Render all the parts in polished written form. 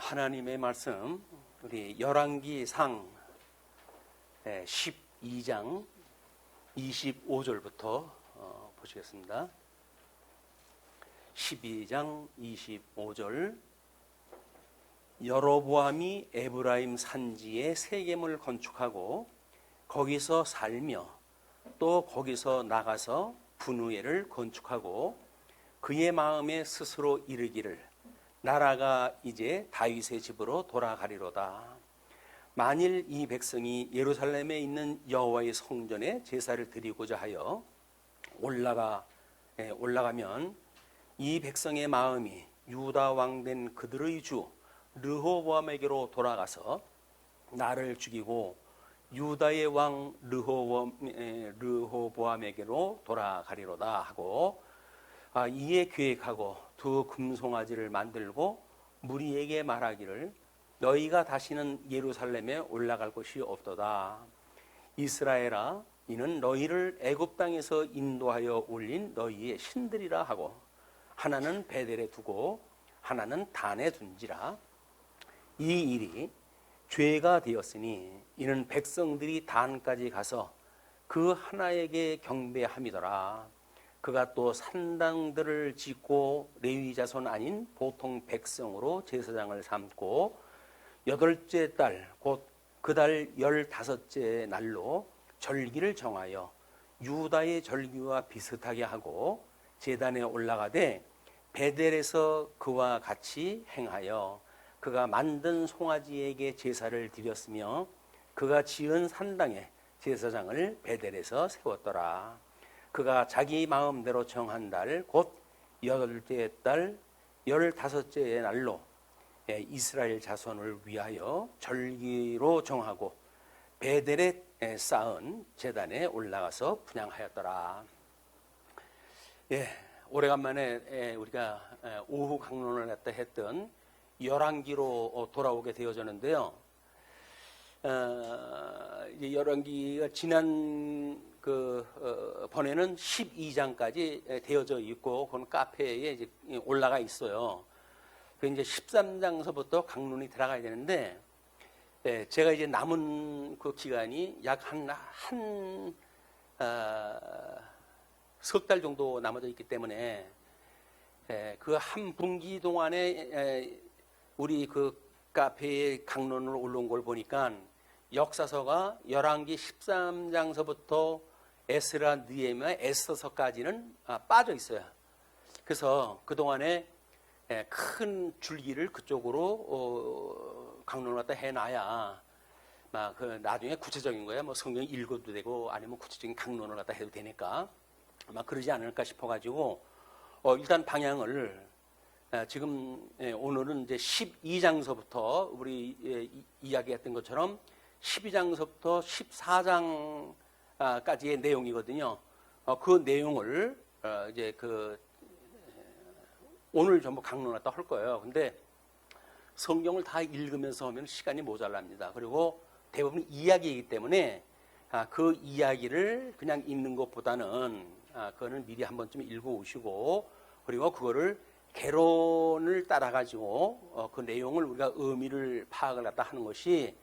하나님의 말씀 우리 열왕기상 12장 25절부터 보시겠습니다. 12장 25절. 여로보암이 에브라임 산지에 세겜을 건축하고 거기서 살며 또 거기서 나가서 분우엘을 건축하고 그의 마음에 스스로 이르기를 나라가 이제 다윗의 집으로 돌아가리로다. 만일 이 백성이 예루살렘에 있는 여호와의 성전에 제사를 드리고자 하여 올라가면 이 백성의 마음이 유다 왕된 그들의 주 르호보암에게로 돌아가서 나를 죽이고 유다의 왕 르호보암에게로 돌아가리로다 하고 이에 계획하고 두 금송아지를 만들고 무리에게 말하기를 너희가 다시는 예루살렘에 올라갈 곳이 없도다. 이스라엘아, 이는 너희를 애굽 땅에서 인도하여 올린 너희의 신들이라 하고 하나는 베델에 두고 하나는 단에 둔지라. 이 일이 죄가 되었으니 이는 백성들이 단까지 가서 그 하나에게 경배함이더라. 그가 또 산당들을 짓고 레위 자손 아닌 보통 백성으로 제사장을 삼고 8째 달 곧 그 달 15째 날로 절기를 정하여 유다의 절기와 비슷하게 하고 제단에 올라가되 베델에서 그와 같이 행하여 그가 만든 송아지에게 제사를 드렸으며 그가 지은 산당에 제사장을 베델에서 세웠더라. 그가 자기 마음대로 정한 달 곧 8째 달 15째 날로 이스라엘 자손을 위하여 절기로 정하고 베델에 쌓은 제단에 올라가서 분향하였더라. 오래간만에 우리가 오후 강론을 했다 했던 열왕기로 돌아오게 되어졌는데요. 열왕기가 지난 번에는 12장까지 되어져 있고 그건 카페에 이제 올라가 있어요. 그 이제 13장서부터 강론이 들어가야 되는데 제가 이제 남은 그 기간이 약 석 달 정도 남아져 있기 때문에 그 한 분기 동안에 우리 그 카페에 강론을 올라온 걸 보니까 역사서가 열왕기 13장서부터 에스라, 느헤미야, 에스더서까지는 빠져 있어요. 그래서 그 동안에 큰 줄기를 그쪽으로 강론을 갖다 해놔야 나중에 구체적인 거야. 뭐 성경 읽어도 되고 아니면 구체적인 강론을 갖다 해도 되니까 아마 그러지 않을까 싶어가지고 일단 방향을 지금 오늘은 이제 12장서부터 우리 이야기했던 것처럼 12장서부터 14장까지의 내용이거든요. 그 내용을 이제 오늘 전부 강론하다 할 거예요. 근데 성경을 다 읽으면서 하면 시간이 모자랍니다. 그리고 대부분 이야기이기 때문에 그 이야기를 그냥 읽는 것보다는 그거는 미리 한 번쯤 읽어오시고 그리고 그거를 개론을 따라가지고 그 내용을 우리가 의미를 파악을 갖다 하는 것이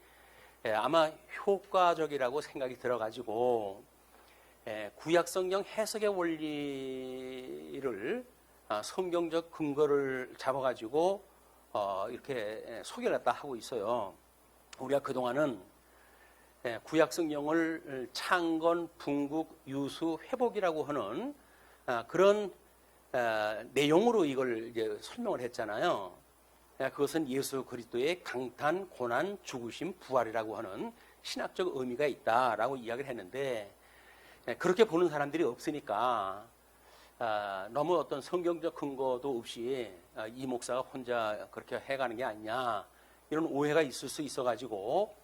아마 효과적이라고 생각이 들어가지고 구약성경 해석의 원리를 성경적 근거를 잡아가지고 이렇게 소개를 갖다 하고 있어요. 우리가 그동안은 구약성경을 창건, 분국, 유수, 회복이라고 하는 그런 내용으로 이걸 이제 설명을 했잖아요. 그것은 예수 그리스도의 강탄, 고난, 죽으심, 부활이라고 하는 신학적 의미가 있다라고 이야기를 했는데 그렇게 보는 사람들이 없으니까 너무 어떤 성경적 근거도 없이 이 목사가 혼자 그렇게 해가는 게 아니냐 이런 오해가 있을 수 있어가지고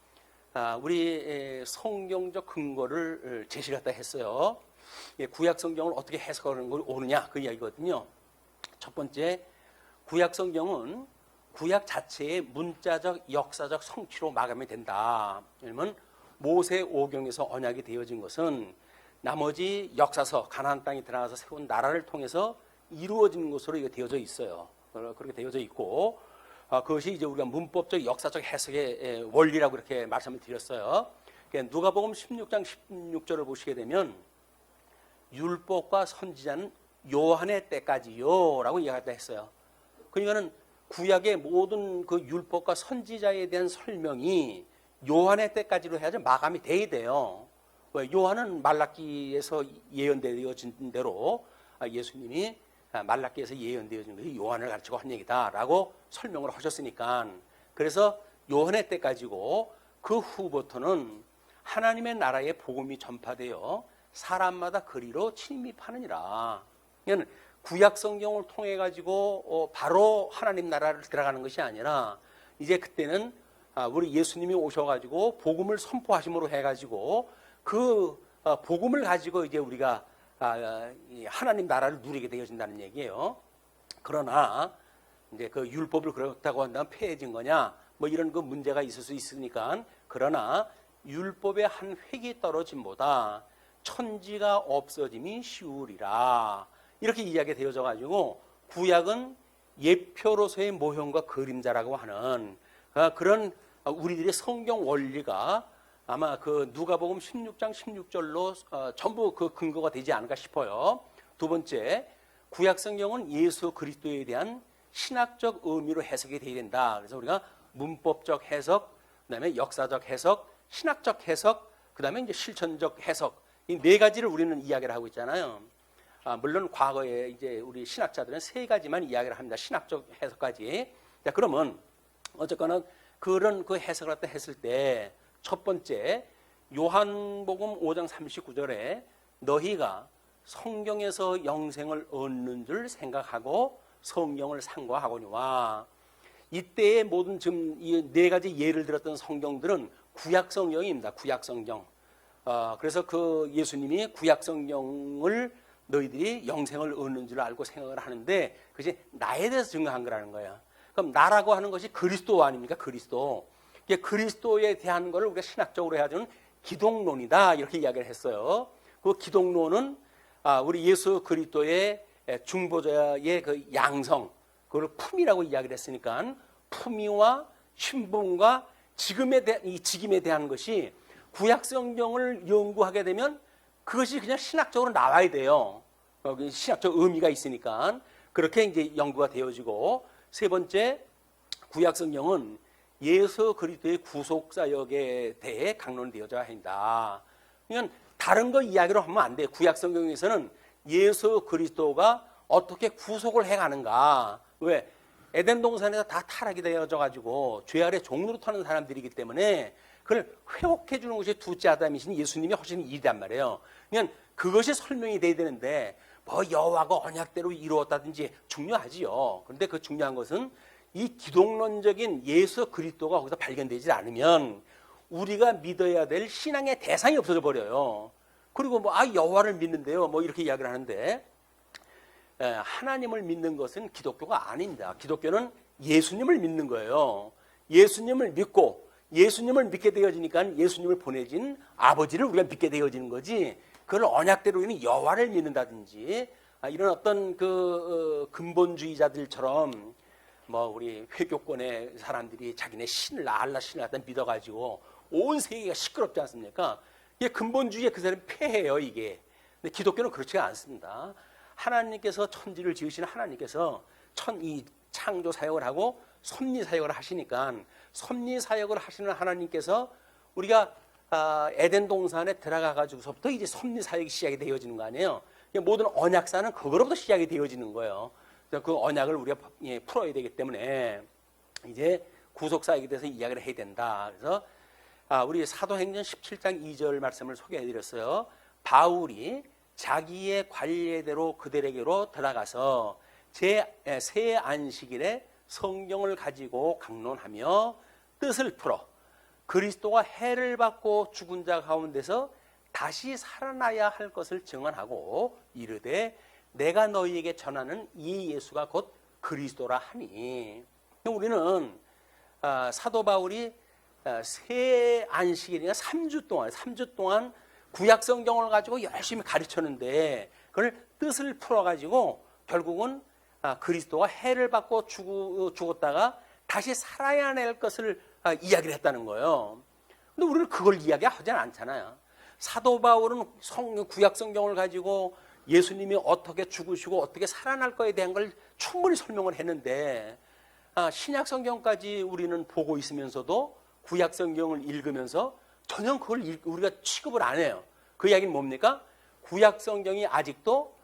우리 성경적 근거를 제시를 했다 했어요. 구약 성경을 어떻게 해석하는 걸 오느냐 그 이야기거든요. 첫 번째, 구약 성경은 구약 자체의 문자적 역사적 성취로 마감이 된다. 왜냐하면 모세 오경에서 언약이 되어진 것은 나머지 역사서 가나안 땅에 들어가서 세운 나라를 통해서 이루어진 것으로 이게 되어져 있어요. 그렇게 되어져 있고 그것이 이제 우리가 문법적 역사적 해석의 원리라고 이렇게 말씀을 드렸어요. 그러니까 누가복음 16장 16절을 보시게 되면 율법과 선지자는 요한의 때까지요라고 이야기했다 했어요. 그러니까는 구약의 모든 그 율법과 선지자에 대한 설명이 요한의 때까지로 해야지 마감이 돼야 돼요. 요한은 말라기에서 예언되어진 대로 예수님이 말라기에서 예언되어진 것이 요한을 가르치고 한 얘기다라고 설명을 하셨으니까, 그래서 요한의 때까지고 그 후부터는 하나님의 나라의 복음이 전파되어 사람마다 그리로 침입하느니라. 그러니까 구약 성경을 통해 가지고 바로 하나님 나라를 들어가는 것이 아니라 이제 그때는 우리 예수님이 오셔가지고 복음을 선포하심으로 해가지고 그 복음을 가지고 이제 우리가 하나님 나라를 누리게 되어진다는 얘기예요. 그러나 이제 그 율법을 그렇다고 한다면 폐해진 거냐 뭐 이런 그 문제가 있을 수 있으니까, 그러나 율법의 한 획이 떨어짐보다 천지가 없어짐이 쉬우리라 이렇게 이야기가 되어져 가지고 구약은 예표로서의 모형과 그림자라고 하는 그런 우리들의 성경 원리가 아마 그 누가복음 16장 16절로 전부 그 근거가 되지 않을까 싶어요. 두 번째, 구약 성경은 예수 그리스도에 대한 신학적 의미로 해석이 되어야 된다. 그래서 우리가 문법적 해석, 그다음에 역사적 해석, 신학적 해석, 그다음에 이제 실천적 해석, 이 네 가지를 우리는 이야기를 하고 있잖아요. 물론 과거에 이제 우리 신학자들은 세 가지만 이야기를 합니다. 신학적 해석까지. 자, 그러면 어쨌거나 그런 그 해석을 갖다 했을 때 첫 번째, 요한복음 5장 39절에 너희가 성경에서 영생을 얻는 줄 생각하고 성경을 상고하거니와, 이때의 모든 지금 이 네 가지 예를 들었던 성경들은 구약 성경입니다. 구약 성경. 그래서 그 예수님이 구약 성경을 너희들이 영생을 얻는 줄 알고 생각을 하는데 그것이 나에 대해서 증거한 거라는 거예요. 그럼 나라고 하는 것이 그리스도 아닙니까? 그리스도. 그리스도에 대한 것을 우리가 신학적으로 해야 되는 기독론이다 이렇게 이야기를 했어요. 그 기독론은 우리 예수 그리스도의 중보자의 그 양성, 그걸 품이라고 이야기를 했으니까 품위와 신분과 이 직임에 대한 것이 구약 성경을 연구하게 되면 그것이 그냥 신학적으로 나와야 돼요. 신학적 의미가 있으니까 그렇게 이제 연구가 되어지고, 세 번째, 구약 성경은 예수 그리스도의 구속 사역에 대해 강론되어져야 한다. 그러니까 다른 거 이야기로 하면 안 돼. 구약 성경에서는 예수 그리스도가 어떻게 구속을 해가는가. 왜? 에덴 동산에서 다 타락이 되어져 가지고 죄 아래 종로로 타는 사람들이기 때문에 그걸 회복해 주는 것이 둘째 아담이신 예수님이 하시는 일이란 말이에요. 그러니까 그것이 설명이 돼야 되는데 뭐 여호와가 언약대로 이루었다든지 중요하지요. 그런데 그 중요한 것은 이 기독론적인 예수 그리스도가 거기서 발견되지 않으면 우리가 믿어야 될 신앙의 대상이 없어져 버려요. 그리고 뭐 여호와를 믿는데요, 뭐 이렇게 이야기를 하는데 하나님을 믿는 것은 기독교가 아닙니다. 기독교는 예수님을 믿는 거예요. 예수님을 믿고 예수님을 믿게 되어지니까 예수님을 보내진 아버지를 우리가 믿게 되어지는 거지, 그걸 언약대로 있는 여호와를 믿는다든지 이런 어떤 그 근본주의자들처럼 뭐 우리 회교권의 사람들이 자기네 신을 알라 신을 갖다 믿어가지고 온 세계가 시끄럽지 않습니까? 이게 근본주의의 그 사람이 폐해요 이게. 근데 기독교는 그렇지가 않습니다. 하나님께서 천지를 지으시는 하나님께서 이 창조 사역을 하고 섭리 사역을 하시니까, 섭리 사역을 하시는 하나님께서 우리가 에덴 동산에 들어가 가지고서부터 이제 섭리 사역이 시작이 되어지는 거 아니에요. 모든 언약사는 그거로부터 시작이 되어지는 거예요. 그 언약을 우리가 풀어야 되기 때문에 이제 구속 사역에 대해서 이야기를 해야 된다. 그래서 우리 사도행전 17장 2절 말씀을 소개해 드렸어요. 바울이 자기의 관례대로 그들에게로 들어가서 새 안식일에 성경을 가지고 강론하며 뜻을 풀어 그리스도가 해를 받고 죽은 자 가운데서 다시 살아나야 할 것을 증언하고 이르되 내가 너희에게 전하는 이 예수가 곧 그리스도라 하니. 우리는 사도 바울이 새 안식일이나 3주 동안 구약 성경을 가지고 열심히 가르쳤는데 그걸 뜻을 풀어가지고 결국은 그리스도가 해를 받고 죽었다가 다시 살아야 할 것을 이야기를 했다는 거예요. 근데 우리는 그걸 이야기하지 않잖아요. 사도 바울은 구약 성경을 가지고 예수님이 어떻게 죽으시고 어떻게 살아날 거에 대한 걸 충분히 설명을 했는데, 신약 성경까지 우리는 보고 있으면서도 구약 성경을 읽으면서 전혀 그걸 우리가 취급을 안 해요. 그 이야기는 뭡니까? 구약 성경이 아직도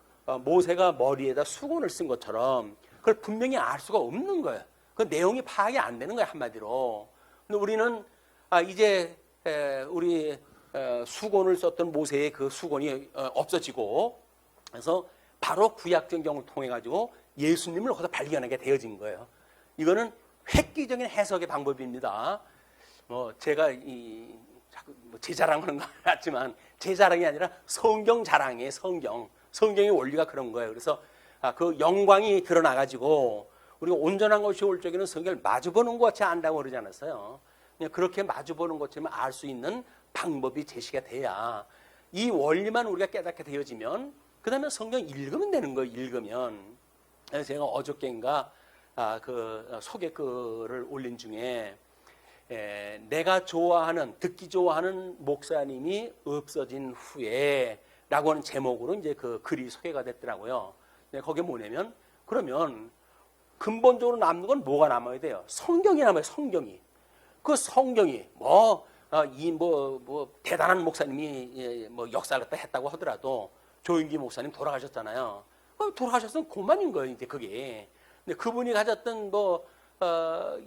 모세가 머리에다 수건을 쓴 것처럼 그걸 분명히 알 수가 없는 거예요. 그 내용이 파악이 안 되는 거예요, 한마디로. 근데 우리는 이제 우리 수건을 썼던 모세의 그 수건이 없어지고, 그래서 바로 구약 성경을 통해 가지고 예수님을 거기서 발견하게 되어진 거예요. 이거는 획기적인 해석의 방법입니다. 제가 제 자랑하는 건 같지만 제 자랑이 아니라 성경 자랑이에요. 성경의 원리가 그런 거예요. 그래서 그 영광이 드러나 가지고 우리가 온전한 것이 올 적에는 성경을 마주보는 것 같이 안다고 그러지 않았어요. 그냥 그렇게 마주보는 것처럼 알 수 있는 방법이 제시가 돼야, 이 원리만 우리가 깨닫게 되어지면 그 다음에 성경 읽으면 되는 거예요. 읽으면. 그래서 제가 어저께인가 그 소개글을 올린 중에 내가 듣기 좋아하는 목사님이 없어진 후에 라고 하는 제목으로 이제 그 글이 소개가 됐더라고요. 거기에 뭐냐면, 그러면 근본적으로 남는 건 뭐가 남아야 돼요? 성경이 남아요. 성경이. 그 성경이 대단한 목사님이 역사를 갖다 했다고 하더라도 조인기 목사님 돌아가셨잖아요. 돌아가셨으면 그만인 거예요, 이제 그게. 근데 그분이 가졌던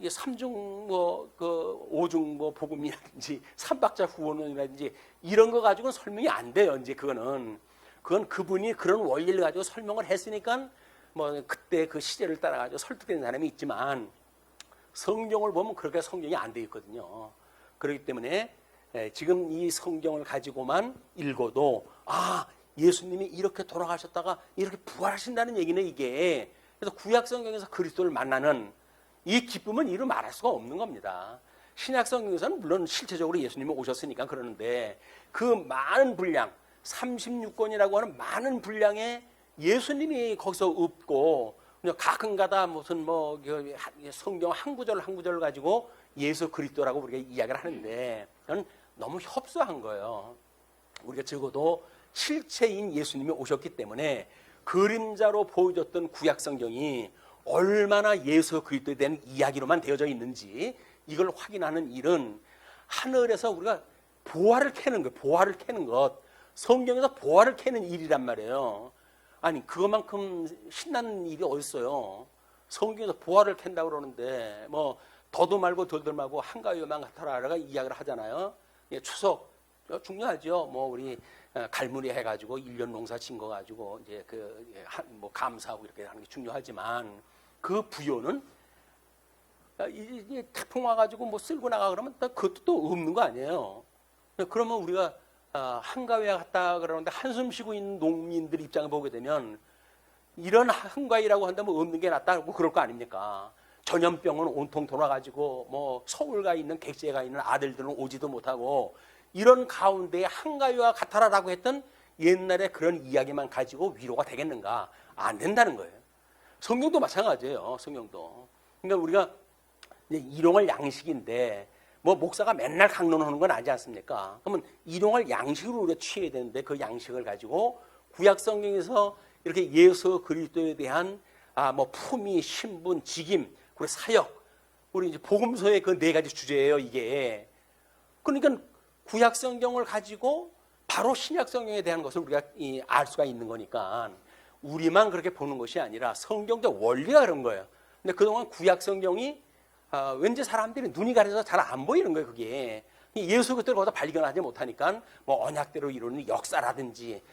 삼중 오중 복음이라든지 삼박자 후원이라든지 이런 거 가지고는 설명이 안 돼요. 이제 그건 그분이 그런 원리를 가지고 설명을 했으니까 그때 그 시대를 따라 가지고 설득된 사람이 있지만, 성경을 보면 그렇게 성경이 안 돼 있거든요. 그렇기 때문에 지금 이 성경을 가지고만 읽어도 예수님이 이렇게 돌아가셨다가 이렇게 부활하신다는 얘기네, 이게. 그래서 구약 성경에서 그리스도를 만나는 이 기쁨은 이루 말할 수가 없는 겁니다. 신약 성경에서는 물론 실체적으로 예수님이 오셨으니까 그러는데, 그 많은 분량, 36권이라고 하는 많은 분량의 예수님이 거기서 없고, 가끔가다 무슨 성경 한 구절 한 구절 가지고 예수 그리스도라고 우리가 이야기를 하는데, 그건 너무 협소한 거예요. 우리가 적어도 실체인 예수님이 오셨기 때문에 그림자로 보여줬던 구약 성경이 얼마나 예수 그리스도에 대한 이야기로만 되어져 있는지 이걸 확인하는 일은 하늘에서 우리가 보화를 캐는 것, 성경에서 보화를 캐는 일이란 말이에요. 아니, 그것만큼 신나는 일이 어딨어요. 성경에서 보화를 캔다고 그러는데 더도 말고 덜도 말고 한가위만 같아라가 이야기를 하잖아요. 추석 중요하죠. 우리 갈무리 해가지고 1년 농사 진 거 가지고 이제 감사하고 이렇게 하는 게 중요하지만, 그 부요는 태풍 와가지고 쓸고 나가 그러면 그것도 또 없는 거 아니에요. 그러면 우리가 한가위에 갔다 그러는데 한숨 쉬고 있는 농민들 입장을 보게 되면 이런 한가위라고 한다면 없는 게 낫다고 그럴 거 아닙니까? 전염병은 온통 돌아가지고 서울 가 있는 객지에 가 있는 아들들은 오지도 못하고, 이런 가운데 한가위와 같아라라고 했던 옛날에 그런 이야기만 가지고 위로가 되겠는가? 안 된다는 거예요. 성경도 마찬가지예요. 성경도. 그러니까 우리가 일용할 양식인데 목사가 맨날 강론하는 건 아니지 않습니까? 그러면 일용할 양식으로 우리가 취해야 되는데, 그 양식을 가지고 구약 성경에서 이렇게 예수 그리스도에 대한 품위, 신분, 직임, 그리고 사역, 우리 이제 복음서의 그 네 가지 주제예요, 이게. 그러니까 구약 성경을 가지고 바로 신약 성경에 대한 것을 우리가 알 수가 있는 거니까, 우리만 그렇게 보는 것이 아니라 성경적 원리가 그런 거예요. 근데 그동안 구약 성경이 왠지 사람들이 눈이 가려서 잘 안 보이는 거예요, 그게. 예수 그리스도를 거기서 발견하지 못하니까 언약대로 이루는 역사라든지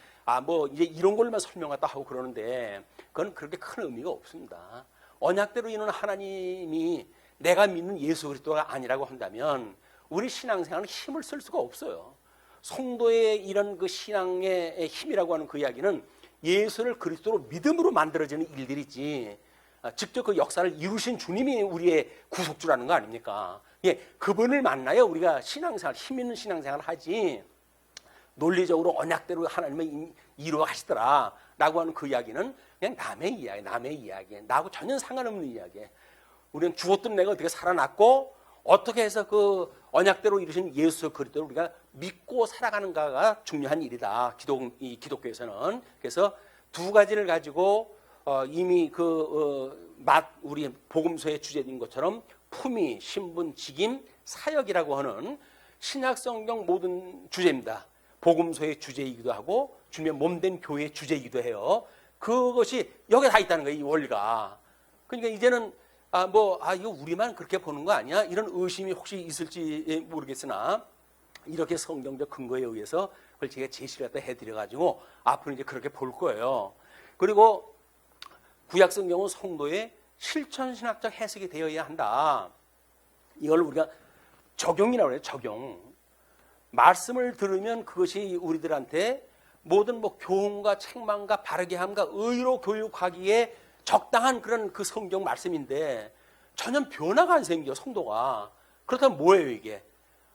이제 이런 걸로만 설명하다 하고 그러는데, 그건 그렇게 큰 의미가 없습니다. 언약대로 이루는 하나님이 내가 믿는 예수 그리스도가 아니라고 한다면 우리 신앙생활은 힘을 쓸 수가 없어요. 성도의 이런 그 신앙의 힘이라고 하는 그 이야기는 예수를 그리스도로 믿음으로 만들어지는 일들이지, 직접 그 역사를 이루신 주님이 우리의 구속주라는 거 아닙니까? 그분을 만나야 우리가 신앙생활, 힘 있는 신앙생활을 하지, 논리적으로 언약대로 하나님을 이루어 가시더라 라고 하는 그 이야기는 그냥 남의 이야기, 나하고 전혀 상관없는 이야기예요. 우리는 죽었던 내가 어떻게 살아났고 어떻게 해서 그 언약대로 이루신 예수 그리스도를 우리가 믿고 살아가는가가 중요한 일이다. 이 기독교에서는. 그래서 두 가지를 가지고 이미 우리 복음서의 주제인 것처럼 품위, 신분, 직임, 사역이라고 하는 신약 성경 모든 주제입니다. 복음서의 주제이기도 하고 주님의 몸된 교회의 주제이기도 해요. 그것이 여기에 다 있다는 거예요. 이 원리가. 그러니까 이제는 이거 우리만 그렇게 보는 거 아니야? 이런 의심이 혹시 있을지 모르겠으나 이렇게 성경적 근거에 의해서 그걸 제가 제시를 갖다 해드려가지고 앞으로 이제 그렇게 볼 거예요. 그리고 구약 성경은 성도의 실천신학적 해석이 되어야 한다. 이걸 우리가 적용이라고 해요. 적용. 말씀을 들으면 그것이 우리들한테 모든 교훈과 책망과 바르게 함과 의로 교육하기에 적당한 그런 그 성경 말씀인데 전혀 변화가 안 생겨 성도가. 그렇다면 뭐예요 이게?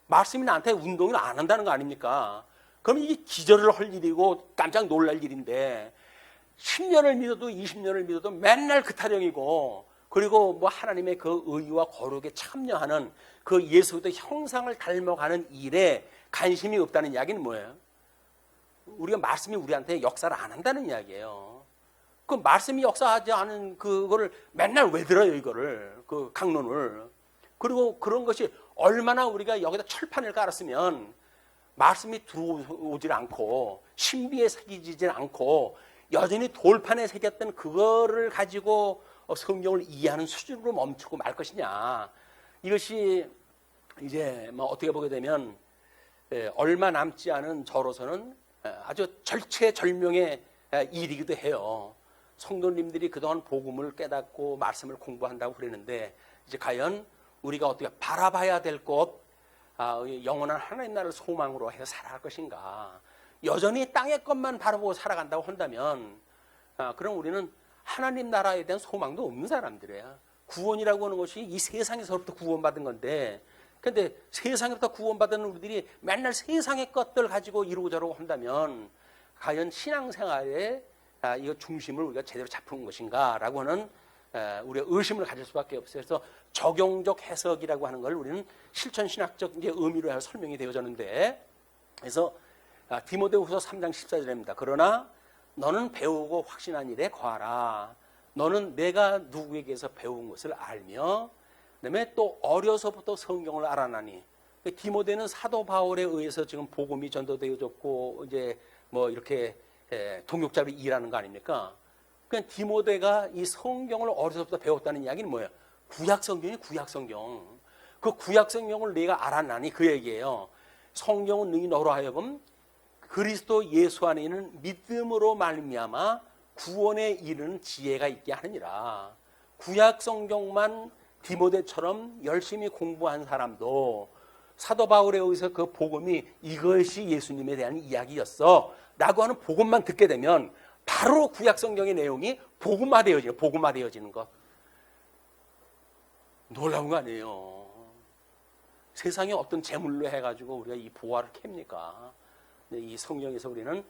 말씀이 나한테 운동을 안 한다는 거 아닙니까? 그럼 이게 기절을 할 일이고 깜짝 놀랄 일인데 10년을 믿어도 20년을 믿어도 맨날 그 타령이고 그리고 하나님의 그 의와 거룩에 참여하는 그 예수 그리스도의 형상을 닮아가는 일에 관심이 없다는 이야기는 뭐예요? 우리가 말씀이 우리한테 역사를 안 한다는 이야기예요. 그 말씀이 역사하지 않은 그거를 맨날 왜 들어요 이거를 그 강론을. 그리고 그런 것이 얼마나 우리가 여기다 철판을 깔았으면 말씀이 들어오질 않고 신비에 새기질 않고 여전히 돌판에 새겼던 그거를 가지고 성경을 이해하는 수준으로 멈추고 말 것이냐. 이것이 이제 어떻게 보게 되면 얼마 남지 않은 저로서는 아주 절체절명의 일이기도 해요. 성도님들이 그동안 복음을 깨닫고 말씀을 공부한다고 그랬는데 이제 과연 우리가 어떻게 바라봐야 될 곳, 영원한 하나님 나라를 소망으로 해서 살아갈 것인가. 여전히 땅의 것만 바라보고 살아간다고 한다면 그럼 우리는 하나님 나라에 대한 소망도 없는 사람들이에요. 구원이라고 하는 것이 이 세상에서부터 구원받은 건데 근데 세상에부터 구원받은 우리들이 맨날 세상의 것들 가지고 이루고저루고 한다면 과연 신앙생활에 이 중심을 우리가 제대로 잡은 것인가라고 하는 우리가 의심을 가질 수밖에 없어요. 그래서 적용적 해석이라고 하는 걸 우리는 실천신학적 이제 의미로 해서 설명이 되어졌는데 그래서 디모데후서 3장 14절입니다. 그러나 너는 배우고 확신한 일에 거하라. 너는 내가 누구에게서 배운 것을 알며 그다음에 또 어려서부터 성경을 알아나니 디모데는 사도 바울에 의해서 지금 복음이 전도되어졌고 이제 이렇게 동역자로 일하는 거 아닙니까? 그러니까 디모데가 이 성경을 어려서부터 배웠다는 이야기는 뭐예요? 구약 성경이 구약 성경. 그 구약 성경을 내가 알아나니 그 얘기예요. 성경은 능히 너로 하여금 그리스도 예수 안에 있는 믿음으로 말미암아 구원에 이르는 지혜가 있게 하느니라. 구약 성경만 디모데처럼 열심히 공부한 사람도 사도 바울에 의해서 그 복음이 이것이 예수님에 대한 이야기였어 라고 하는 복음만 듣게 되면 바로 구약 성경의 내용이 복음화되어지는 것. 놀라운 거 아니에요. 세상에 어떤 재물로 해가지고 우리가 이 보화를 캡니까? 이 성경에서 우리는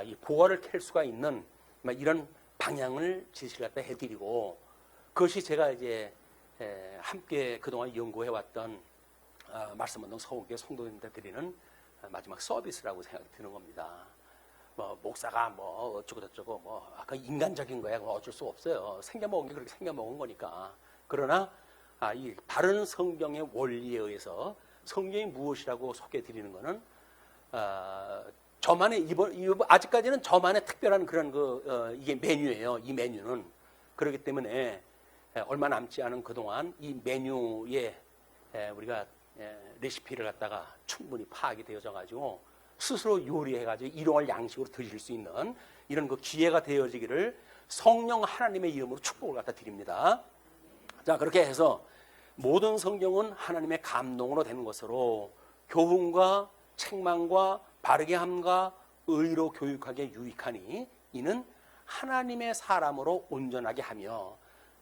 이 보화를 캘 수가 있는 이런 방향을 제시를 갖다 해드리고 그것이 제가 이제 함께 그동안 연구해왔던 말씀운동 서울교회 성도님들 드리는 마지막 서비스라고 생각이 드는 겁니다. 목사가 어쩌고저쩌고 아까 인간적인 거야. 어쩔 수 없어요. 생겨먹은 게 그렇게 생겨먹은 거니까. 그러나 이 바른 성경의 원리에 의해서 성경이 무엇이라고 소개해드리는 거는 저만의 아직까지는 저만의 특별한 그런 이게 메뉴예요. 이 메뉴는 그렇기 때문에 얼마 남지 않은 그동안 이 메뉴에 우리가 레시피를 갖다가 충분히 파악이 되어져 가지고 스스로 요리해 가지고 일용할 양식으로 드실 수 있는 이런 그 기회가 되어지기를 성령 하나님의 이름으로 축복을 갖다 드립니다. 자, 그렇게 해서 모든 성경은 하나님의 감동으로 되는 것으로 교훈과 책망과 바르게 함과 의로 교육하기에 유익하니 이는 하나님의 사람으로 온전하게 하며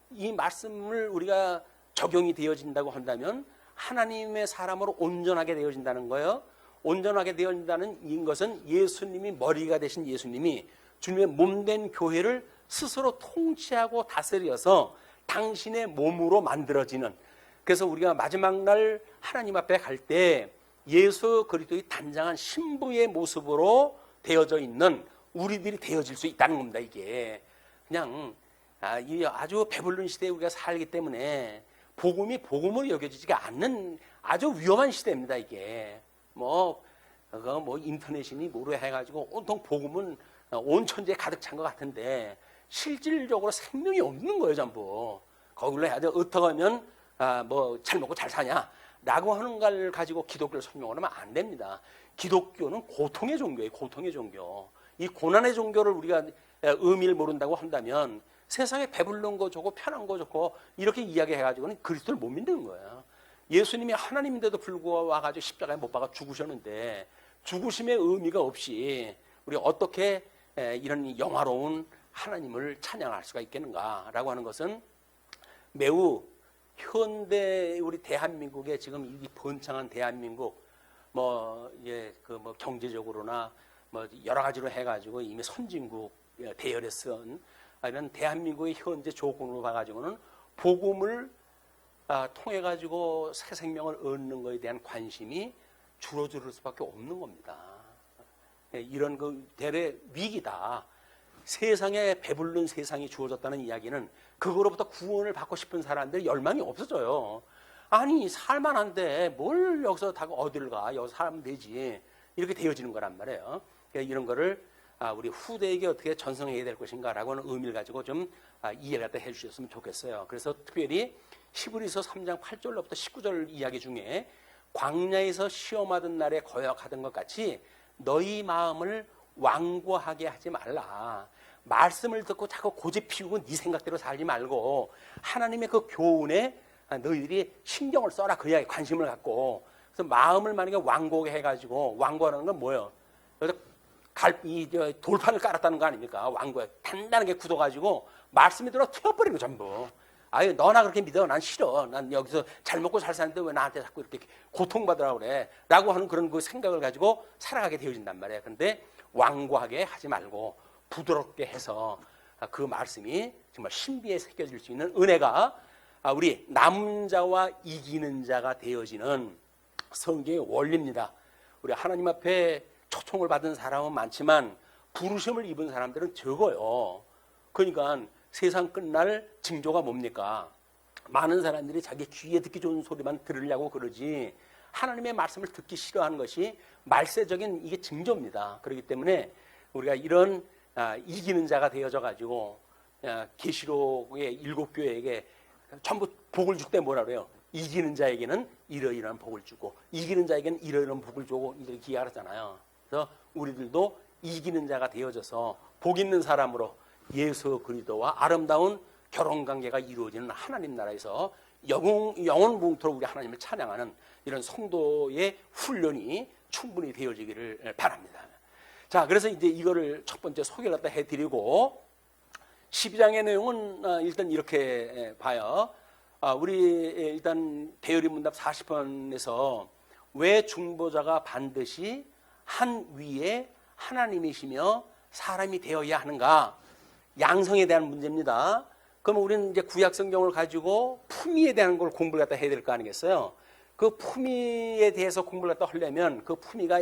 이 말씀을 우리가 적용이 되어진다고 한다면 하나님의 사람으로 온전하게 되어진다는 거예요. 온전하게 되어진다는 것은 예수님이 머리가 되신 예수님이 주님의 몸된 교회를 스스로 통치하고 다스려서 당신의 몸으로 만들어지는, 그래서 우리가 마지막 날 하나님 앞에 갈 때 예수 그리스도의 단장한 신부의 모습으로 되어져 있는 우리들이 되어질 수 있다는 겁니다. 이게 그냥 이 아주 배불른 시대에 우리가 살기 때문에 복음이 복음으로 여겨지지가 않는 아주 위험한 시대입니다. 이게 뭐 인터넷이니 뭐로 해가지고 온통 복음은 온 천지에 가득 찬 것 같은데 실질적으로 생명이 없는 거예요, 전부. 거기로 해야 돼. 어떻게 하면 뭐 잘 먹고 잘 사냐라고 하는 걸 가지고 기독교를 설명하면 안 됩니다. 기독교는 고통의 종교예요. 고통의 종교. 이 고난의 종교를 우리가 의미를 모른다고 한다면 세상에 배불른 거 좋고 편한 거 좋고 이렇게 이야기해가지고는 그리스도를 못 믿는 거예요. 예수님이 하나님인데도 불구하고 와가지고 십자가에 못 박아 죽으셨는데 죽으심의 의미가 없이 우리 어떻게 이런 영화로운 하나님을 찬양할 수가 있겠는가라고 하는 것은 매우 현대 우리 대한민국의 지금 이 번창한 대한민국 뭐 경제적으로나 뭐 여러 가지로 해가지고 이미 선진국 대열에 쓴 이런 대한민국의 현재 조건으로 봐가지고는 복음을 통해 가지고 새 생명을 얻는 것에 대한 관심이 줄어들 수밖에 없는 겁니다. 이런 그 대래 위기다. 세상에 배불른 세상이 주어졌다는 이야기는 그거로부터 구원을 받고 싶은 사람들이 열망이 없어져요. 아니 살만한데 뭘 여기서 다 어디를 가? 여기서 살면 되지. 이렇게 되어지는 거란 말이에요. 이런 거를 우리 후대에게 어떻게 전송해야 될 것인가라고 하는 의미를 가지고 좀 이해를 갖다 해주셨으면 좋겠어요. 그래서 특별히 히브리서 3장 8절로부터 19절 이야기 중에 광야에서 시험하던 날에 거역하던 것 같이 너희 마음을 완고하게 하지 말라. 말씀을 듣고 자꾸 고집 피우고 네 생각대로 살지 말고 하나님의 그 교훈에 너희들이 신경을 써라. 그 이야기 관심을 갖고. 그래서 마음을 만약에 완고하게 해가지고, 완고하는 건 뭐예요? 돌판을 깔았다는 거 아닙니까? 완고해. 단단하게 굳어가지고 말씀이 들어 튀어버리는 거 전부. 아유 너나 그렇게 믿어. 난 싫어. 난 여기서 잘 먹고 잘 사는데 왜 나한테 자꾸 이렇게 고통받으라고 그래. 라고 하는 그런 그 생각을 가지고 살아가게 되어진단 말이에요. 근데 완고하게 하지 말고 부드럽게 해서 그 말씀이 정말 신비에 새겨질 수 있는 은혜가 우리 남은 자와 이기는 자가 되어지는 성경의 원리입니다. 우리 하나님 앞에 초청을 받은 사람은 많지만 부르심을 입은 사람들은 적어요. 그러니까 세상 끝날 징조가 뭡니까? 많은 사람들이 자기 귀에 듣기 좋은 소리만 들으려고 그러지 하나님의 말씀을 듣기 싫어하는 것이 말세적인 이게 징조입니다. 그렇기 때문에 우리가 이런 이기는 자가 되어져 가지고 계시록의 7교회에게 전부 복을 줄 때 뭐라 그래요? 이기는 자에게는 이러이러한 복을 주고 이기는 자에게는 이러이러한 복을 주고 이렇게 기하잖아요. 그래서 우리들도 이기는 자가 되어져서 복 있는 사람으로 예수 그리스도와 아름다운 결혼관계가 이루어지는 하나님 나라에서 영원 무궁토록 우리 하나님을 찬양하는 이런 성도의 훈련이 충분히 되어지기를 바랍니다. 자, 그래서 이제 이거를 첫 번째 소개를 갖다 해드리고 12장의 내용은 일단 이렇게 봐요. 우리 일단 대열의 문답 40번에서 왜 중보자가 반드시 한 위에 하나님이시며 사람이 되어야 하는가? 양성에 대한 문제입니다. 그러면 우리는 이제 구약 성경을 가지고 품위에 대한 걸 공부를 갖다 해야 될 거 아니겠어요? 그 품위에 대해서 공부를 갖다 하려면 그 품위가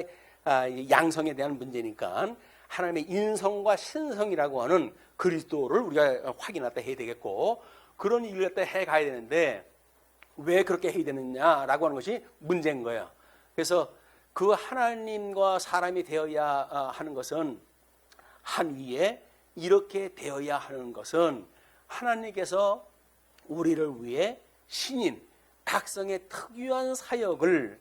양성에 대한 문제니까 하나님의 인성과 신성이라고 하는 그리스도를 우리가 확인했다 해야 되겠고 그런 일을 갖다 해 가야 되는데 왜 그렇게 해야 되느냐라고 하는 것이 문제인 거예요. 그래서 그 하나님과 사람이 되어야 하는 것은 한 위에 이렇게 되어야 하는 것은 하나님께서 우리를 위해 신인 각성의 특유한 사역을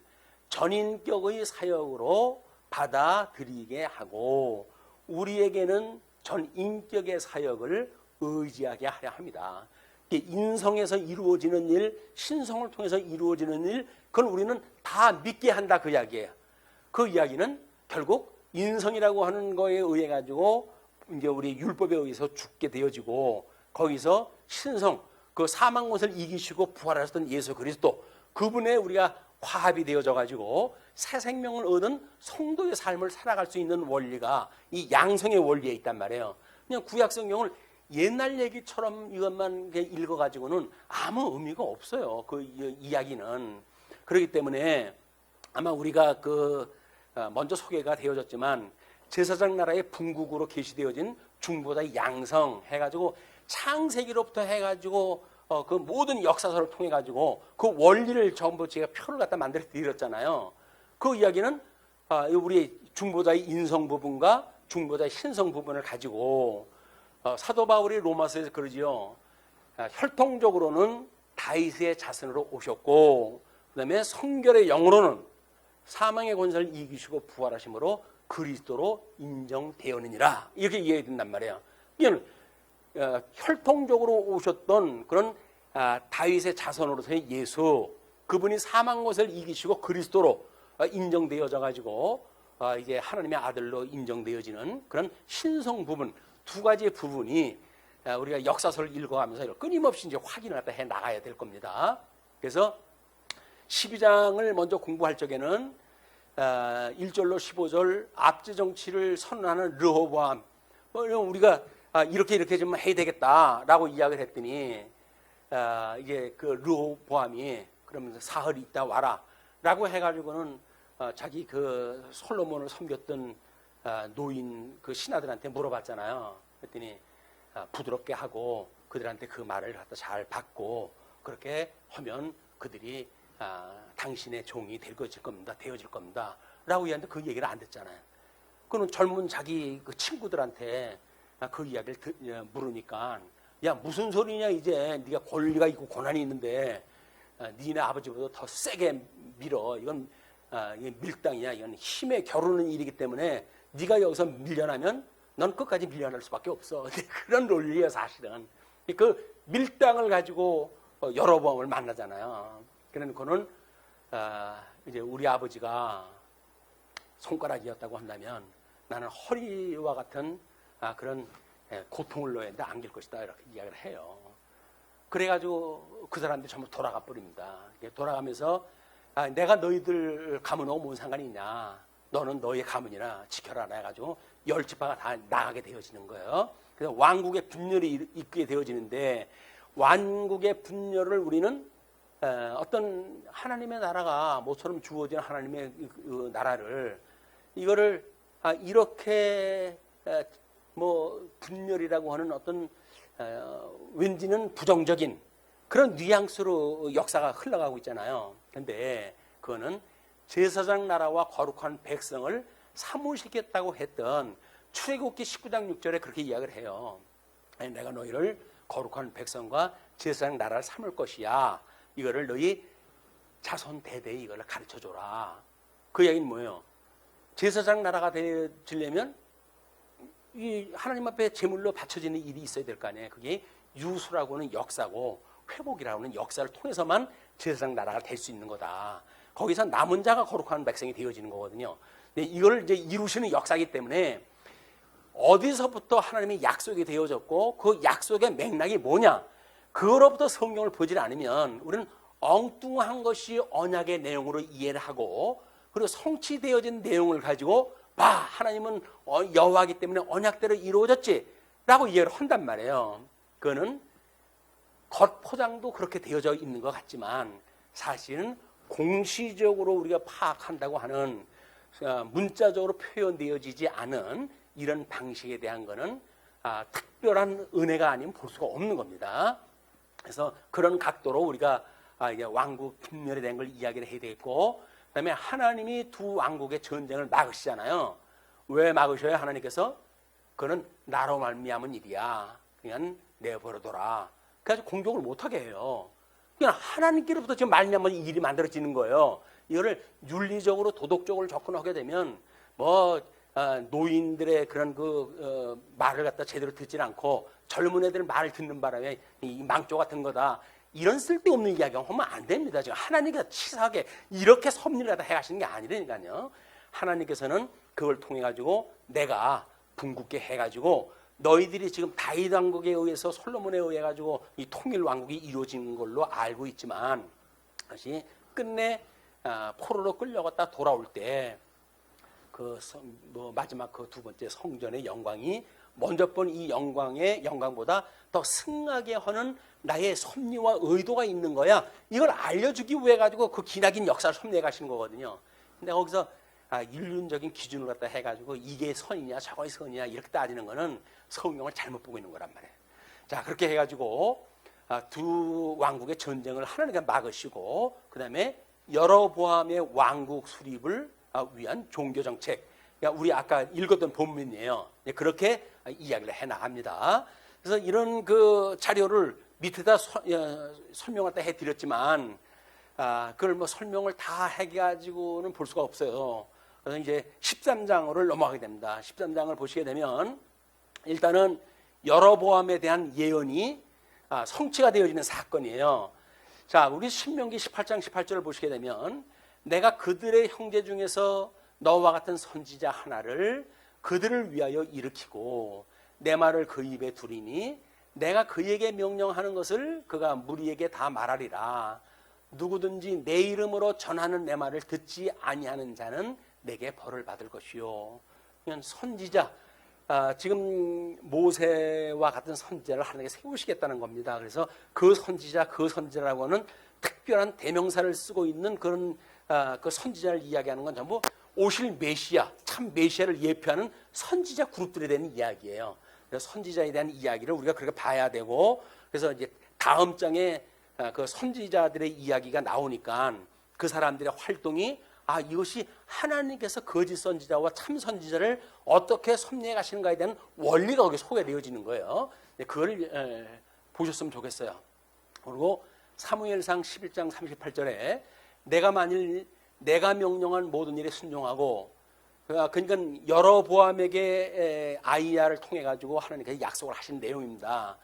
전인격의 사역으로 받아들이게 하고 우리에게는 전인격의 사역을 의지하게 하려 합니다. 인성에서 이루어지는 일, 신성을 통해서 이루어지는 일, 그건 우리는 다 믿게 한다 그 이야기예요. 그 이야기는 결국 인성이라고 하는 거에 의해 가지고 이제 우리 율법에 의해서 죽게 되어지고 거기서 신성, 그 사망 것을 이기시고 부활하셨던 예수 그리스도 그분의 우리가 화합이 되어져 가지고 새 생명을 얻은 성도의 삶을 살아갈 수 있는 원리가 이 양성의 원리에 있단 말이에요. 그냥 구약 성경을 옛날 얘기처럼 이것만 읽어가지고는 아무 의미가 없어요. 그 이야기는. 그렇기 때문에 아마 우리가 먼저 소개가 되어졌지만 제사장 나라의 분국으로 계시되어진 중보자의 양성 해가지고 창세기로부터 해가지고 그 모든 역사서를 통해 가지고 그 원리를 전부 제가 표를 갖다 만들어 드렸잖아요. 그 이야기는 우리 중보자의 인성 부분과 중보자의 신성 부분을 가지고 사도 바울이 로마서에서 그러지요. 혈통적으로는 다윗의 자손으로 오셨고, 그다음에 성결의 영으로는 사망의 권세를 이기시고 부활하심으로 그리스도로 인정되었느니라. 이렇게 이해된단 말이에요. 이는 혈통적으로 오셨던 그런 다윗의 자손으로서의 예수, 그분이 사망 권세를 이기시고 그리스도로 인정되어져 가지고 이제 하나님의 아들로 인정되어지는 그런 신성 부분, 두 가지의 부분이 우리가 역사서를 읽어가면서 끊임없이 이제 확인을 해 나가야 될 겁니다. 그래서 12장을 먼저 공부할 적에는 1절로 15절 압제 정치를 선언하는 르호보암, 우리가 이렇게 좀 해야 되겠다라고 이야기를 했더니 이제 그 르호보암이 그러면서 사흘이 있다 와라라고 해가지고는 자기 그 솔로몬을 섬겼던 노인 그 신하들한테 물어봤잖아요. 그랬더니 부드럽게 하고 그들한테 그 말을 갖다 잘 받고 그렇게 하면 그들이 당신의 종이 되어질 겁니다. 라고 얘기하는데 그 얘기를 안 듣잖아요. 그는 젊은 자기 그 친구들한테 그 이야기를 물으니까 야 무슨 소리냐, 이제 네가 권리가 있고 고난이 있는데 니네 아버지보다 더 세게 밀어. 이건 밀당이야. 이건 힘에 겨루는 일이기 때문에 네가 여기서 밀려나면 넌 끝까지 밀려날 수밖에 없어. 그런 논리예요 사실은. 그 밀당을 가지고 여로보암을 만나잖아요. 그러니까는 이제 우리 아버지가 손가락이었다고 한다면 나는 허리와 같은 그런 고통을 넣었는데 안길 것이다, 이렇게 이야기를 해요. 그래가지고 그 사람들이 전부 돌아가 버립니다. 돌아가면서 내가 너희들 가문하고 뭔 상관이 있냐, 너는 너의 가문이나 지켜라 해가지고 10지파가 다 나가게 되어지는 거예요. 그래서 왕국의 분열이 있게 되어지는데, 왕국의 분열을 우리는 어떤 하나님의 나라가 모처럼 주어진 하나님의 그 나라를 이거를 이렇게 뭐 분열이라고 하는 어떤 왠지는 부정적인 그런 뉘앙스로 역사가 흘러가고 있잖아요. 그런데 그거는 제사장 나라와 거룩한 백성을 사무시켰다고 했던 출애굽기 19장 6절에 그렇게 이야기를 해요. 내가 너희를 거룩한 백성과 제사장 나라를 삼을 것이야. 이거를 너희 자손 대대에 이걸 가르쳐줘라. 그 이야기는 뭐예요? 제사장 나라가 되려면 이 하나님 앞에 제물로 바쳐지는 일이 있어야 될 거 아니에요. 그게 유수라고 하는 역사고 회복이라고 하는 역사를 통해서만 제사장 나라가 될 수 있는 거다. 거기서 남은 자가 거룩한 백성이 되어지는 거거든요. 근데 이걸 이제 이루시는 역사이기 때문에 어디서부터 하나님의 약속이 되어졌고 그 약속의 맥락이 뭐냐, 그거로부터 성경을 보지 않으면 우리는 엉뚱한 것이 언약의 내용으로 이해를 하고, 그리고 성취되어진 내용을 가지고 하나님은 여호와이기 때문에 언약대로 이루어졌지 라고 이해를 한단 말이에요. 그거는 겉포장도 그렇게 되어져 있는 것 같지만 사실은 공시적으로 우리가 파악한다고 하는 문자적으로 표현되어지지 않은 이런 방식에 대한 거는 특별한 은혜가 아니면 볼 수가 없는 겁니다. 그래서 그런 각도로 우리가 이게 왕국 분열에 대한 걸 이야기를 해야 되겠고, 그다음에 하나님이 두 왕국의 전쟁을 막으시잖아요. 왜 막으셔요? 하나님께서 그는 나로 말미암은 일이야. 그냥 내버려둬라. 그래서 공격을 못하게 해요. 그냥 하나님께로부터 지금 말미암은 일이 만들어지는 거예요. 이거를 윤리적으로 도덕적으로 접근하게 되면 노인들의 그런 말을 갖다 제대로 듣질 않고 젊은 애들 말을 듣는 바람에 이 망조 같은 거다, 이런 쓸데없는 이야기가 하면 안 됩니다. 지금 하나님께서 치사하게 이렇게 섭리를 갖다 해가시는 게 아니라니까요. 하나님께서는 그걸 통해 가지고 내가 분국게 해가지고 너희들이 지금 다윗 왕국에 의해서 솔로몬에 의해 가지고 이 통일 왕국이 이루어진 걸로 알고 있지만, 다시 끝내 포로로 끌려갔다 돌아올 때 마지막 그 두 번째 성전의 영광이 먼저 본 이 영광보다 더 승하게 하는 나의 섭리와 의도가 있는 거야. 이걸 알려주기 위해 가지고 그 기나긴 역사를 섭리해 가시는 거거든요. 근데 거기서 인륜적인 기준을 갖다 해가지고 이게 선이냐 저거 선이냐 이렇게 따지는 거는 성경을 잘못 보고 있는 거란 말이에요. 자, 그렇게 해가지고 두 왕국의 전쟁을 하나님께 막으시고 그 다음에 여로보암의 왕국 수립을 위한 종교 정책, 그러니까 우리 아까 읽었던 본문이에요. 그렇게 이야기를 해나갑니다. 그래서 이런 그 자료를 밑에다 설명을 다 해드렸지만 그걸 뭐 설명을 다 해가지고는 볼 수가 없어요. 그래서 이제 13장으로 넘어가게 됩니다. 13장을 보시게 되면 일단은 여로보암에 대한 예언이 성취가 되어지는 사건이에요. 자, 우리 신명기 18장 18절을 보시게 되면 내가 그들의 형제 중에서 너와 같은 선지자 하나를 그들을 위하여 일으키고 내 말을 그 입에 두리니 내가 그에게 명령하는 것을 그가 무리에게 다 말하리라. 누구든지 내 이름으로 전하는 내 말을 듣지 아니하는 자는 내게 벌을 받을 것이요. 그냥 선지자, 지금 모세와 같은 선지자를 하나님께 세우시겠다는 겁니다. 그래서 그 선지자라고 하는 특별한 대명사를 쓰고 있는 그런 그 선지자를 이야기하는 건 전부 오실 메시아, 참 메시아를 예표하는 선지자 그룹들에 대한 이야기예요. 그래서 선지자에 대한 이야기를 우리가 그렇게 봐야 되고, 그래서 이제 다음 장에 그 선지자들의 이야기가 나오니까 그 사람들의 활동이 이것이 하나님께서 거짓 선지자와 참 선지자를 어떻게 섭리해 가시는가에 대한 원리가 거기에 소개되어지는 거예요. 그걸 보셨으면 좋겠어요. 그리고 사무엘상 11장 38절에 내가 만일 내가 명령한 모든 일에 순종하고, 그러니까 여로보암에게 아이야를 통해 가지고 하나님께서 약속을 하신 내용입니다.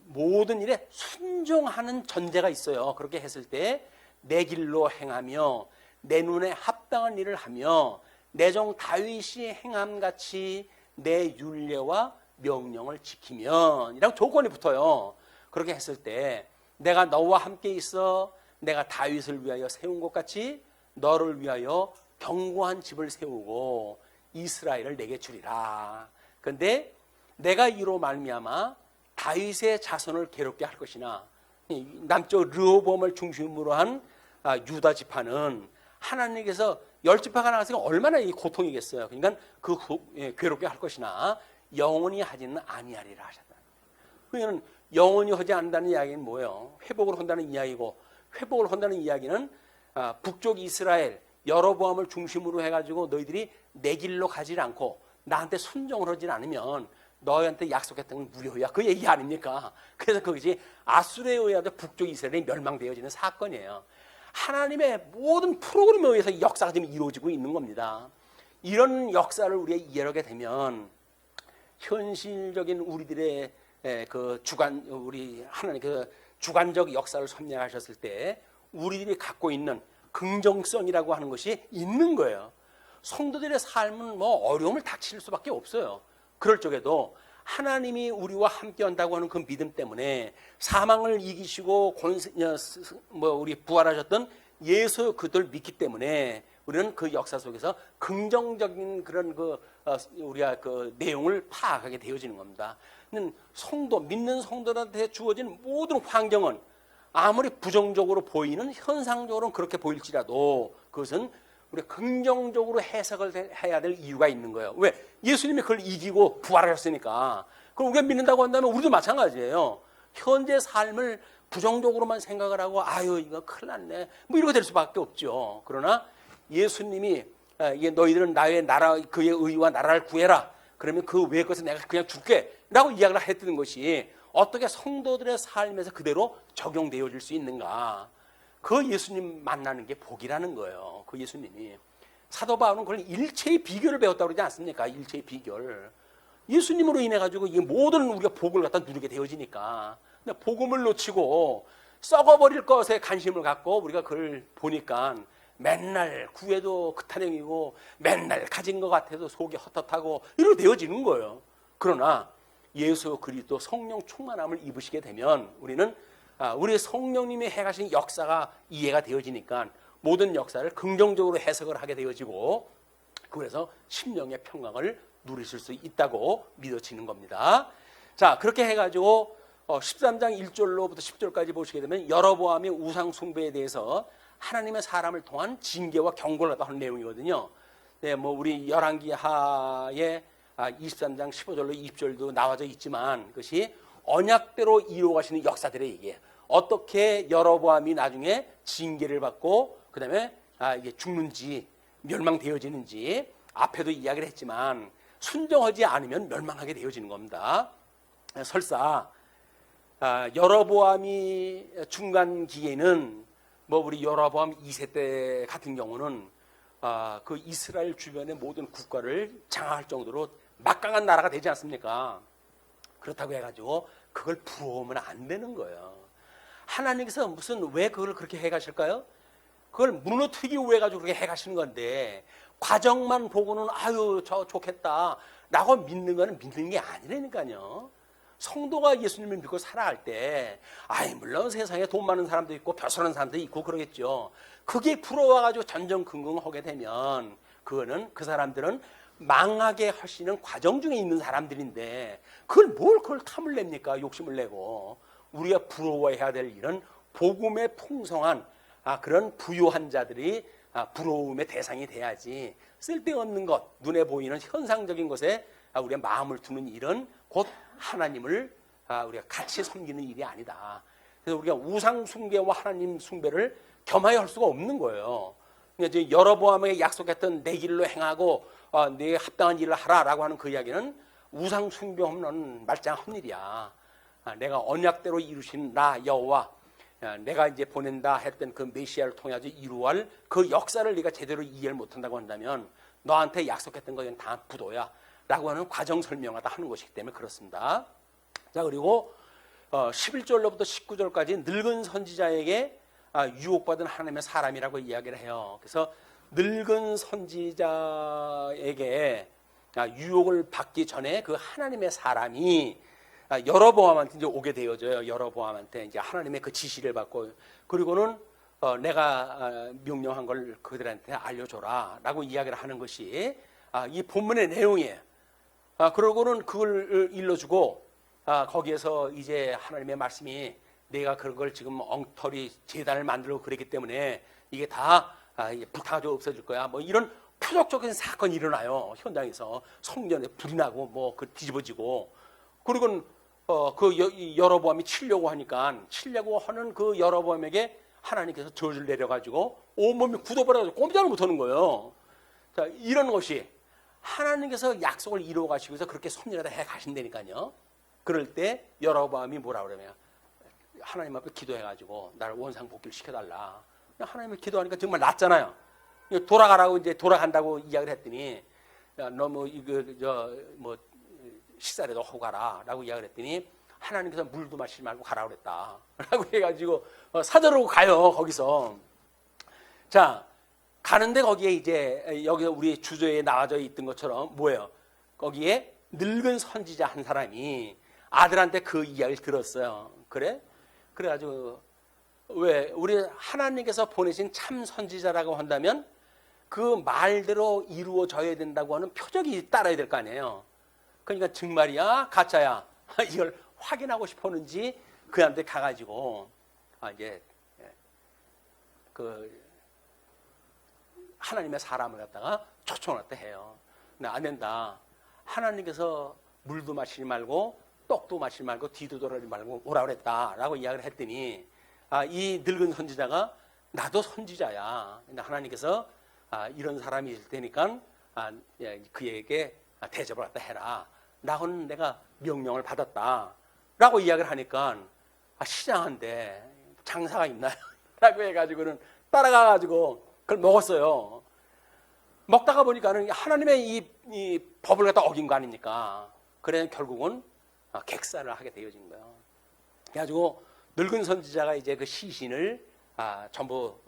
모든 일에 순종하는 전제가 있어요. 그렇게 했을 때 내 길로 행하며 내 눈에 합당한 일을 하며 내 종 다윗이 행함같이 내 율례와 명령을 지키면 이라고 조건이 붙어요. 그렇게 했을 때 내가 너와 함께 있어 내가 다윗을 위하여 세운 것 같이 너를 위하여 견고한 집을 세우고 이스라엘을 내게 주리라. 그런데 내가 이로 말미암아 다윗의 자손을 괴롭게 할 것이나, 남쪽 르호보암을 중심으로 한 유다 지파는 하나님께서 10지파가 나왔으니까 얼마나 이 고통이겠어요. 그러니까 괴롭게 할 것이나 영원히 하지는 아니하리라 하셨다. 그러니까 영원히 하지 않는다는 이야기는 뭐예요? 회복을 한다는 이야기고, 회복을 한다는 이야기는 북쪽 이스라엘 여로보암을 중심으로 해가지고 너희들이 내 길로 가지 않고 나한테 순종을 하지 않으면 너희한테 약속했던 건 무효야. 그 얘기 아닙니까? 그래서 그것이 아수르에 의하여 북쪽 이스라엘이 멸망되어지는 사건이에요. 하나님의 모든 프로그램에 의해서 이 역사가 지금 이루어지고 있는 겁니다. 이런 역사를 우리가 이해하게 되면 현실적인 우리들의 우리 하나님 주관적 역사를 섭리하셨을 때 우리들이 갖고 있는 긍정성이라고 하는 것이 있는 거예요. 성도들의 삶은 뭐 어려움을 닥칠 수밖에 없어요. 그럴 적에도 하나님이 우리와 함께 한다고 하는 그 믿음 때문에 사망을 이기시고 우리 부활하셨던 예수 그들 믿기 때문에 우리는 그 역사 속에서 긍정적인 그런 우리가 그 내용을 파악하게 되어지는 겁니다. 믿는 성도들한테 주어진 모든 환경은 아무리 부정적으로 보이는, 현상적으로는 그렇게 보일지라도 그것은 우리가 긍정적으로 해석을 해야 될 이유가 있는 거예요. 왜? 예수님이 그걸 이기고 부활하셨으니까. 그럼 우리가 믿는다고 한다면 우리도 마찬가지예요. 현재 삶을 부정적으로만 생각을 하고 이거 큰일 났네 뭐 이렇게 될 수밖에 없죠. 그러나 예수님이 너희들은 나의 나라, 그의 의와 나라를 구해라. 그러면 그 외의 것은 내가 그냥 줄게 라고 이야기를 했던 것이 어떻게 성도들의 삶에서 그대로 적용되어질 수 있는가. 그 예수님 만나는 게 복이라는 거예요. 그 예수님이. 사도 바울은 그걸 일체의 비결을 배웠다고 그러지 않습니까? 일체의 비결. 예수님으로 인해 가지고 이 모든 우리가 복을 갖다 누리게 되어지니까. 근데 복음을 놓치고 썩어버릴 것에 관심을 갖고 우리가 그걸 보니까 맨날 구해도 그타령이고 맨날 가진 것 같아도 속이 헛헛하고 이렇게 되어지는 거예요. 그러나 예수 그리스도 성령 충만함을 입으시게 되면 우리는 우리 성령님이 해가신 역사가 이해가 되어지니까 모든 역사를 긍정적으로 해석을 하게 되어지고, 그래서 심령의 평강을 누리실 수 있다고 믿어지는 겁니다. 자, 그렇게 해가지고 13장 1절로부터 10절까지 보시게 되면 여로보암의 우상 숭배에 대해서 하나님의 사람을 통한 징계와 경고를 하는 내용이거든요. 네, 뭐 우리 열왕기하에 23장 15절로 20절도 나와져 있지만 그것이 언약대로 이루어가시는 역사들의 얘기예요. 어떻게 여로보암이 나중에 징계를 받고 그 다음에 이게 죽는지 멸망되어지는지 앞에도 이야기를 했지만 순종하지 않으면 멸망하게 되어지는 겁니다. 설사 여로보암이 중간기에는 뭐 우리 여로보암 2세 때 같은 경우는 그 이스라엘 주변의 모든 국가를 장악할 정도로 막강한 나라가 되지 않습니까? 그렇다고 해가지고 그걸 부러우면 안 되는 거예요. 하나님께서 왜 그걸 그렇게 해가실까요? 그걸 무너뜨리기 위해 가지고 그렇게 해가시는 건데 과정만 보고는 아유 저 좋겠다 라고 믿는 거는 믿는 게 아니라니까요. 성도가 예수님을 믿고 살아갈 때 물론 세상에 돈 많은 사람도 있고 벼슬한 사람도 있고 그러겠죠. 그게 부러워가지고 전전긍긍하게 되면 그거는 그 사람들은 망하게 하시는 과정 중에 있는 사람들인데 그걸 탐을 냅니까? 욕심을 내고. 우리가 부러워해야 될 일은 복음의 풍성한 그런 부유한 자들이 부러움의 대상이 돼야지 쓸데없는 것, 눈에 보이는 현상적인 것에 우리가 마음을 두는 일은 곧 하나님을 우리가 같이 섬기는 일이 아니다. 그래서 우리가 우상 숭배와 하나님 숭배를 겸하여 할 수가 없는 거예요. 이제 여로보암에게 약속했던 내 길로 행하고 내 합당한 일을 하라라고 하는 그 이야기는 우상 숭배 없는 말짱한 일이야. 내가 언약대로 이루신 나 여호와, 내가 이제 보낸다 했던 그 메시아를 통해 이루어할 그 역사를 네가 제대로 이해를 못한다고 한다면 너한테 약속했던 것은 다 부도야 라고 하는 과정 설명하다 하는 것이기 때문에 그렇습니다. 자, 그리고 11절로부터 19절까지 늙은 선지자에게 유혹받은 하나님의 사람이라고 이야기를 해요. 그래서 늙은 선지자에게 유혹을 받기 전에 그 하나님의 사람이 여로보암한테 이제 오게 되어져요. 여로보암한테 이제 하나님의 그 지시를 받고 그리고는 내가 명령한 걸 그들한테 알려줘라라고 이야기를 하는 것이 이 본문의 내용이에요. 그러고는 그걸 일러주고 거기에서 이제 하나님의 말씀이 내가 그걸 지금 엉터리 제단을 만들고 그랬기 때문에 이게 다 불타가지고 없어질 거야. 뭐 이런 표적적인 사건이 일어나요. 현장에서 성전에 불이 나고 뭐 그 뒤집어지고 그리고 그 여로보암이 치려고 하는 그 여로보암에게 하나님께서 저주를 내려가지고 온몸이 굳어버려가지고 꼼짝을 못하는 거예요. 자, 이런 것이 하나님께서 약속을 이루어 가시고 서 그렇게 섭리하다 해 가신다니까요. 그럴 때 여로보암이 뭐라 그러냐? 하나님 앞에 기도해가지고 나를 원상복귀를 시켜달라. 하나님을 기도하니까 정말 낫잖아요. 돌아가라고 이제 돌아간다고 이야기를 했더니 너무 뭐 식사라도 하고 가라라고 이야기를 했더니 하나님께서 물도 마시지 말고 가라고 그랬다라고 해가지고 사절하고 가요. 거기서 자 가는데 거기에 이제 여기 우리 주저에 나와져 있던 것처럼 뭐예요? 거기에 늙은 선지자 한 사람이 아들한테 그 이야기를 들었어요. 그래가지고 왜 우리 하나님께서 보내신 참 선지자라고 한다면 그 말대로 이루어져야 된다고 하는 표적이 따라야 될 거 아니에요. 그러니까 정말이야 가짜야 이걸 확인하고 싶었는지 그한테 가가지고 이제 그 하나님의 사람을 갖다가 초청했다 해요. 근데 안 된다. 하나님께서 물도 마시지 말고 떡도 마시지 말고 뒤도 돌아지 말고 오라 그랬다라고 이야기를 했더니 이 늙은 선지자가 나도 선지자야. 근데 하나님께서 이런 사람이 있을 테니까 그에게 대접을 갖다 해라. 나는 내가 명령을 받았다. 라고 이야기를 하니까 시장한데 장사가 있나요? 라고 해가지고는 따라가가지고 그걸 먹었어요. 먹다가 보니까는 하나님의 이 법을 갖다 어긴 거 아닙니까? 그래 결국은 객사를 하게 되어진 거예요. 그래가지고 늙은 선지자가 이제 그 시신을 전부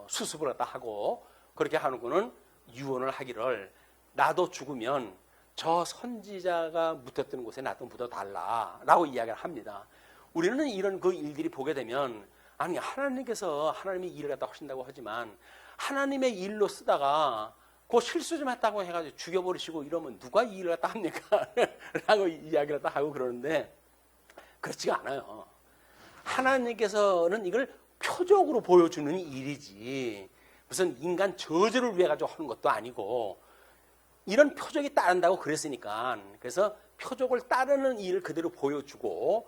수습을 갖다 하고 그렇게 하는구는 유언을 하기를 나도 죽으면 저 선지자가 묻혔던 곳에 나도 묻어달라라고 이야기를 합니다. 우리는 이런 그 일들이 보게 되면 아니 하나님께서 하나님이 일을 갖다 하신다고 하지만 하나님의 일로 쓰다가 그 실수 좀 했다고 해가지고 죽여버리시고 이러면 누가 이 일을 갖다 합니까? 라고 이야기를 다 하고 그러는데 그렇지가 않아요. 하나님께서는 이걸 표적으로 보여주는 일이지 무슨 인간 저주를 위해 가지고 하는 것도 아니고 이런 표적이 따른다고 그랬으니까 그래서 표적을 따르는 일을 그대로 보여주고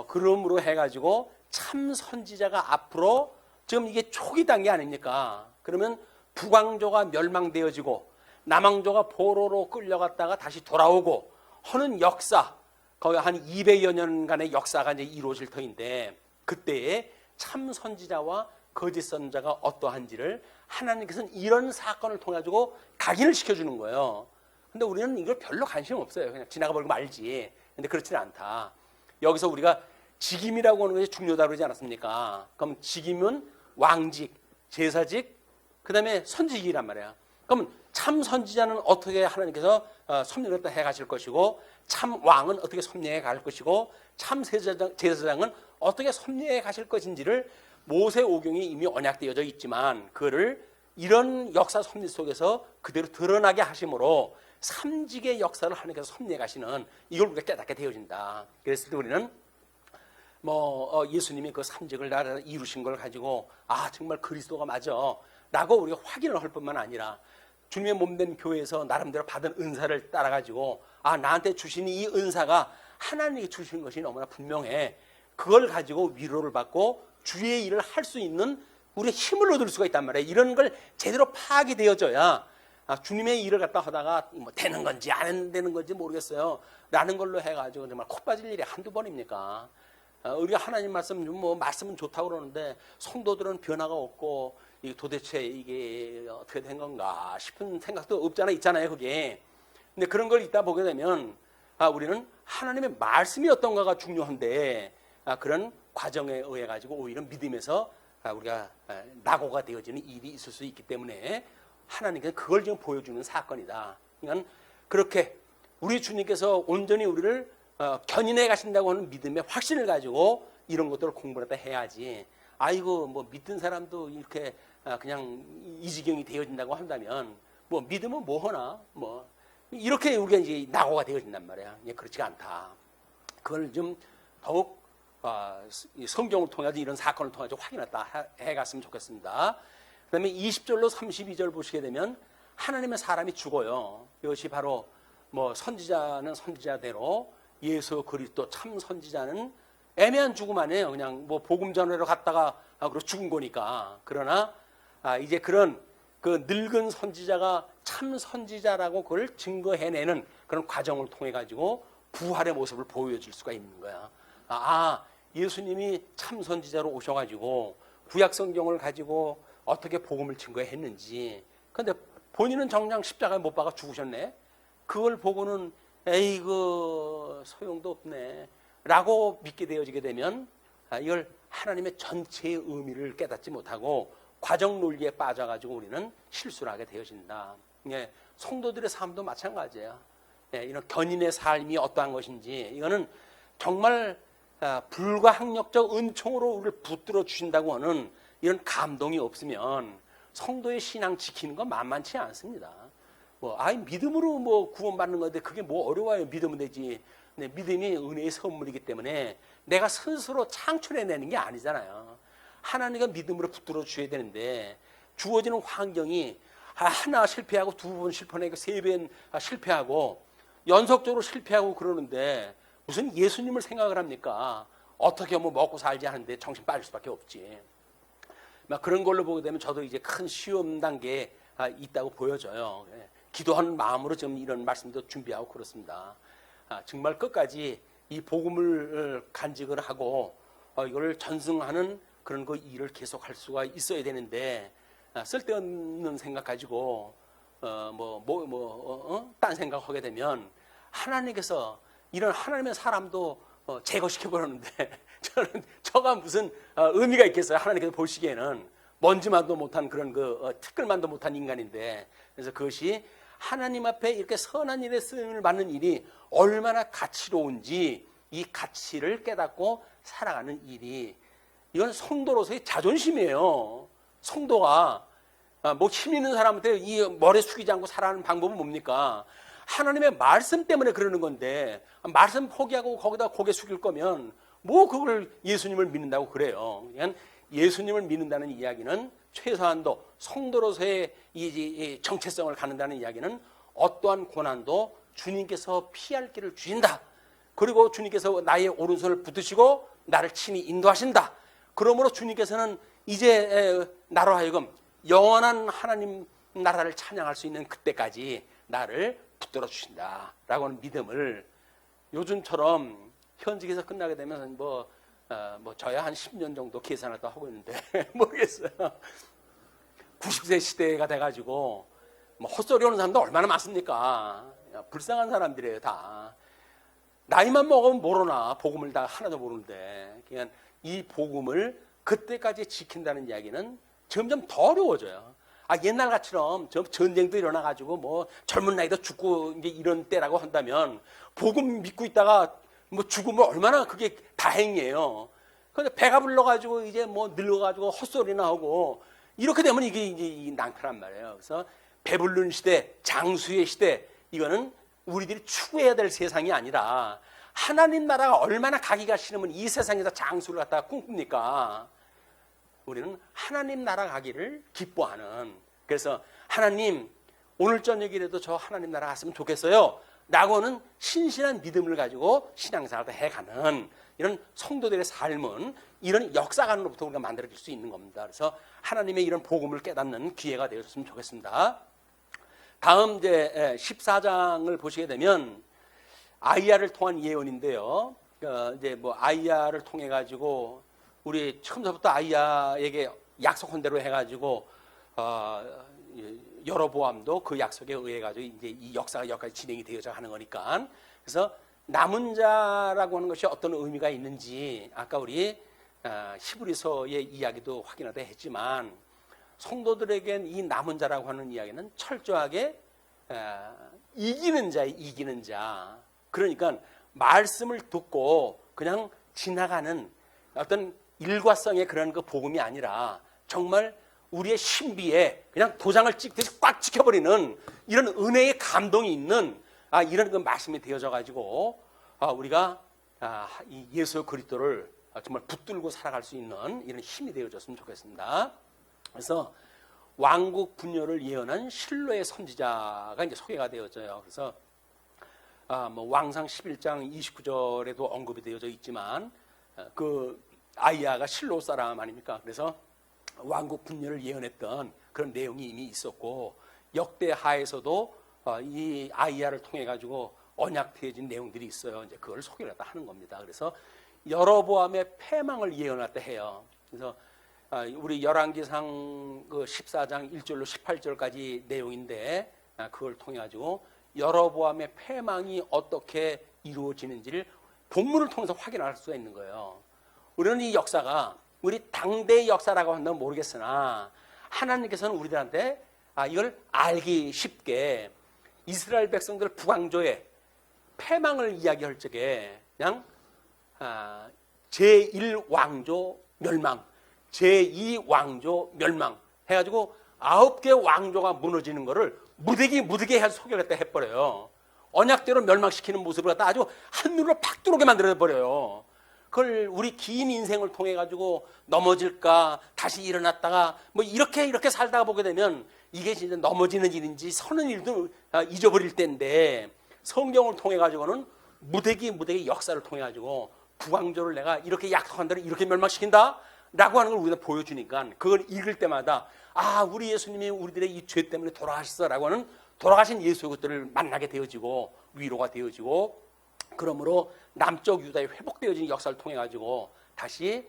그럼으로 해가지고 참 선지자가 앞으로 지금 이게 초기 단계 아닙니까? 그러면 북왕조가 멸망되어지고 남왕조가 포로로 끌려갔다가 다시 돌아오고 하는 역사 거의 한 200여 년간의 역사가 이제 이루어질 터인데 그때에 참 선지자와 거짓 선지자가 어떠한지를 하나님께서는 이런 사건을 통해 가지고 각인을 시켜주는 거예요. 근데 우리는 이걸 별로 관심 없어요. 그냥 지나가 버리고 말지. 근데 그렇지는 않다. 여기서 우리가 직임이라고 하는 것이 중요하다고 그러지 않았습니까? 그럼 직임은 왕직, 제사직, 그 다음에 선지직이란 말이야. 그럼 참 선지자는 어떻게 하나님께서 섭리를 해 가실 것이고 참 왕은 어떻게 섭리해 갈 것이고 참 제사장은 어떻게 섭리해 가실 것인지를 모세오경이 이미 언약되어져 있지만 그거를 이런 역사 섭리 속에서 그대로 드러나게 하심으로 삼직의 역사를 하나님께서 섭리해 가시는 이걸 우리가 깨닫게 되어진다. 그랬을 때 우리는 예수님이 그 삼직을 나라 이루신 걸 가지고 정말 그리스도가 맞아 라고 우리가 확인을 할 뿐만 아니라 주님의 몸된 교회에서 나름대로 받은 은사를 따라가지고 나한테 주신 이 은사가 하나님이 주신 것이 너무나 분명해. 그걸 가지고 위로를 받고 주의 일을 할 수 있는 우리의 힘을 얻을 수가 있단 말이에요. 이런 걸 제대로 파악이 되어져야 주님의 일을 갖다 하다가 되는 건지 안 되는 건지 모르겠어요 라는 걸로 해가지고 정말 코 빠질 일이 한두 번입니까? 우리가 하나님 말씀은 좋다고 그러는데 성도들은 변화가 없고 도대체 이게 어떻게 된 건가 싶은 생각도 없잖아 있잖아요 그게. 근데 그런 걸 있다 보게 되면 우리는 하나님의 말씀이 어떤가가 중요한데 그런 과정에 의해 가지고 오히려 믿음에서 우리가 낙오가 되어지는 일이 있을 수 있기 때문에 하나님께서 그걸 지금 보여주는 사건이다. 그러니까 그렇게 우리 주님께서 온전히 우리를 견인해 가신다고 하는 믿음의 확신을 가지고 이런 것들을 공부를 해야지. 믿는 사람도 이렇게 그냥 이 지경이 되어진다고 한다면 믿으면 뭐 하나 이렇게 우리가 이제 낙오가 되어진단 말이야. 그렇지가 않다. 그걸 좀 더욱 성경을 통해서 이런 사건을 통해서 확인했다 해갔으면 좋겠습니다. 그 다음에 20절로 32절 보시게 되면 하나님의 사람이 죽어요. 이것이 바로 선지자는 선지자대로 예수 그리스도 참 선지자는 애매한 죽음 아니에요. 그냥 복음 전하러 갔다가 그리고 죽은 거니까. 그러나 이제 그런 그 늙은 선지자가 참 선지자라고 그걸 증거해내는 그런 과정을 통해 가지고 부활의 모습을 보여줄 수가 있는 거야. 예수님이 참 선지자로 오셔가지고 구약 성경을 가지고 어떻게 복음을 증거했는지. 그런데 본인은 정작 십자가에 못 박아 죽으셨네. 그걸 보고는 에이그 소용도 없네 라고 믿게 되어지게 되면 이걸 하나님의 전체의 의미를 깨닫지 못하고 과정 논리에 빠져가지고 우리는 실수를 하게 되어진다. 성도들의 삶도 마찬가지예요. 이런 견인의 삶이 어떠한 것인지 이거는 정말 불가항력적 은총으로 우리를 붙들어 주신다고 하는 이런 감동이 없으면 성도의 신앙 지키는 건 만만치 않습니다. 믿음으로 구원받는 건데 그게 어려워요. 믿으면 되지. 근데 믿음이 은혜의 선물이기 때문에 내가 스스로 창출해내는 게 아니잖아요. 하나님과 믿음으로 붙들어 주셔야 되는데 주어지는 환경이 하나 실패하고 두 번 실패하고 세 번 실패하고 연속적으로 실패하고 그러는데 무슨 예수님을 생각을 합니까? 어떻게 먹고 살지 하는데 정신 빠질 수밖에 없지. 그런 걸로 보게 되면 저도 이제 큰 시험 단계에 있다고 보여져요. 기도하는 마음으로 지금 이런 말씀도 준비하고 그렇습니다. 정말 끝까지 이 복음을 간직을 하고 이걸 전승하는 그런 그 일을 계속할 수가 있어야 되는데 쓸데없는 생각 가지고 딴 생각하게 되면 하나님께서 이런 하나님의 사람도 제거시켜 버렸는데 저가 무슨 의미가 있겠어요? 하나님께서 보시기에는 먼지만도 못한 그런 티끌만도 못한 인간인데 그래서 그것이 하나님 앞에 이렇게 선한 일에 쓰임을 받는 일이 얼마나 가치로운지 이 가치를 깨닫고 살아가는 일이 이건 성도로서의 자존심이에요. 성도가 뭐 힘 있는 사람한테 이 머리 숙이지 않고 살아가는 방법은 뭡니까? 하나님의 말씀 때문에 그러는 건데 말씀 포기하고 거기다 고개 숙일 거면 뭐 그걸 예수님을 믿는다고 그래요. 그냥 예수님을 믿는다는 이야기는 최소한도 성도로서의 이 정체성을 갖는다는 이야기는 어떠한 고난도 주님께서 피할 길을 주신다. 그리고 주님께서 나의 오른손을 붙드시고 나를 친히 인도하신다. 그러므로 주님께서는 이제 나로 하여금 영원한 하나님 나라를 찬양할 수 있는 그때까지 나를 붙들어 주신다 라고 하는 믿음을 요즘처럼 현직에서 끝나게 되면 뭐 저야 한 10년 정도 계산을 또 하고 있는데 모르겠어요. 90세 시대가 돼가지고 뭐 헛소리 하는 사람도 얼마나 많습니까? 불쌍한 사람들이에요 다. 나이만 먹으면 모르나 복음을 다 하나도 모르는데 그냥 이 복음을 그때까지 지킨다는 이야기는 점점 더 어려워져요. 옛날같이럼 전쟁도 일어나가지고 뭐 젊은 나이도 죽고 이제 이런 때라고 한다면 복음 믿고 있다가 뭐 죽으면 얼마나 그게 다행이에요. 근데 배가 불러가지고 이제 뭐 늙어가지고 헛소리나 하고 이렇게 되면 이게 이제 낭패란 말이에요. 그래서 배부른 시대, 장수의 시대 이거는 우리들이 추구해야 될 세상이 아니라 하나님 나라가 얼마나 가기가 싫으면 이 세상에서 장수를 갖다가 꿈꿉니까? 우리는 하나님 나라 가기를 기뻐하는 그래서 하나님 오늘 저녁이라도 저 하나님 나라 갔으면 좋겠어요 라고는 신실한 믿음을 가지고 신앙생활을 해가는 이런 성도들의 삶은 이런 역사관으로부터 우리가 만들어질 수 있는 겁니다. 그래서 하나님의 이런 복음을 깨닫는 기회가 되었으면 좋겠습니다. 다음 이제 14장을 보시게 되면 아이야를 통한 예언인데요. 이제 뭐 아이야를 통해 가지고 우리 처음부터 아이야에게 약속한 대로 해가지고 여로보암도 그 약속에 의해 가지고 이제 이 역사가 여기까지 진행이 되어져 가는 거니까 그래서 남은 자라고 하는 것이 어떤 의미가 있는지 아까 우리 히브리서의 이야기도 확인하다 했지만 성도들에겐 이 남은 자라고 하는 이야기는 철저하게 이기는 자의 이기는 자 그러니까 말씀을 듣고 그냥 지나가는 어떤 일과성의 그런 그 복음이 아니라 정말 우리의 신비에 그냥 도장을 찍듯이 꽉 찍혀버리는 이런 은혜의 감동이 있는 이런 그 말씀이 되어져 가지고 우리가 이 예수 그리스도를 정말 붙들고 살아갈 수 있는 이런 힘이 되어졌으면 좋겠습니다. 그래서 왕국 분열을 예언한 실로의 선지자가 이제 소개가 되어져요. 그래서 뭐 왕상 11장 29절에도 언급이 되어져 있지만 그 아이야가 실로 사람 아닙니까? 그래서 왕국 분열을 예언했던 그런 내용이 이미 있었고 역대하에서도 이 아이야를 통해 가지고 언약되어진 내용들이 있어요. 이제 그걸 소개를 하는 겁니다. 그래서 여로보암의 패망을 예언했다 해요. 그래서 우리 열왕기상 그 14장 1절로 18절까지 내용인데 그걸 통해 가지고 여로보암의 패망이 어떻게 이루어지는지를 본문을 통해서 확인할 수가 있는 거예요. 우리는 이 역사가 우리 당대의 역사라고 한다면 모르겠으나 하나님께서는 우리들한테 이걸 알기 쉽게 이스라엘 백성들 북왕조의 패망을 이야기할 적에 그냥 제1왕조 멸망, 제2왕조 멸망 해가지고 9개 왕조가 무너지는 거를 무더기 해서 소개를 갖다 해버려요. 언약대로 멸망시키는 모습을 갖다 아주 한눈으로 팍 들어오게 만들어버려요. 그걸 우리 긴 인생을 통해 가지고 넘어질까 다시 일어났다가 뭐 이렇게 살다가 보게 되면 이게 진짜 넘어지는 일인지 서는 일도 잊어버릴 때인데 성경을 통해 가지고는 무더기 역사를 통해 가지고 북왕조를 내가 이렇게 약속한 대로 이렇게 멸망시킨다 라고 하는 걸 우리가 보여주니까 그걸 읽을 때마다 우리 예수님이 우리들의 이 죄 때문에 돌아가셨어라고 하는 돌아가신 예수 그것들을 만나게 되어지고 위로가 되어지고 그러므로 남쪽 유다의 회복되어진 역사를 통해 가지고 다시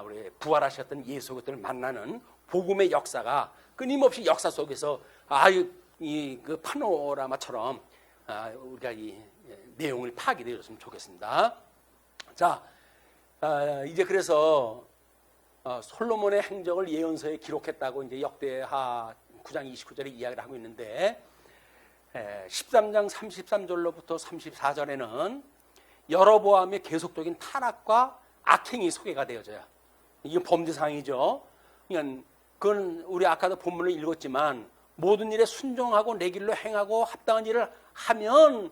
우리 부활하셨던 예수 그것들을 만나는 복음의 역사가 끊임없이 역사 속에서 그 파노라마처럼 우리가 이 내용을 파악이 되었으면 좋겠습니다. 자, 이제 그래서 솔로몬의 행적을 예언서에 기록했다고 이제 역대하 9장 29절에 이야기를 하고 있는데 13장 33절로부터 34절에는 여로보암의 계속적인 타락과 악행이 소개가 되어져요. 이게 범죄 사항이죠. 그러니까 그건 우리 아까도 본문을 읽었지만 모든 일에 순종하고 내 길로 행하고 합당한 일을 하면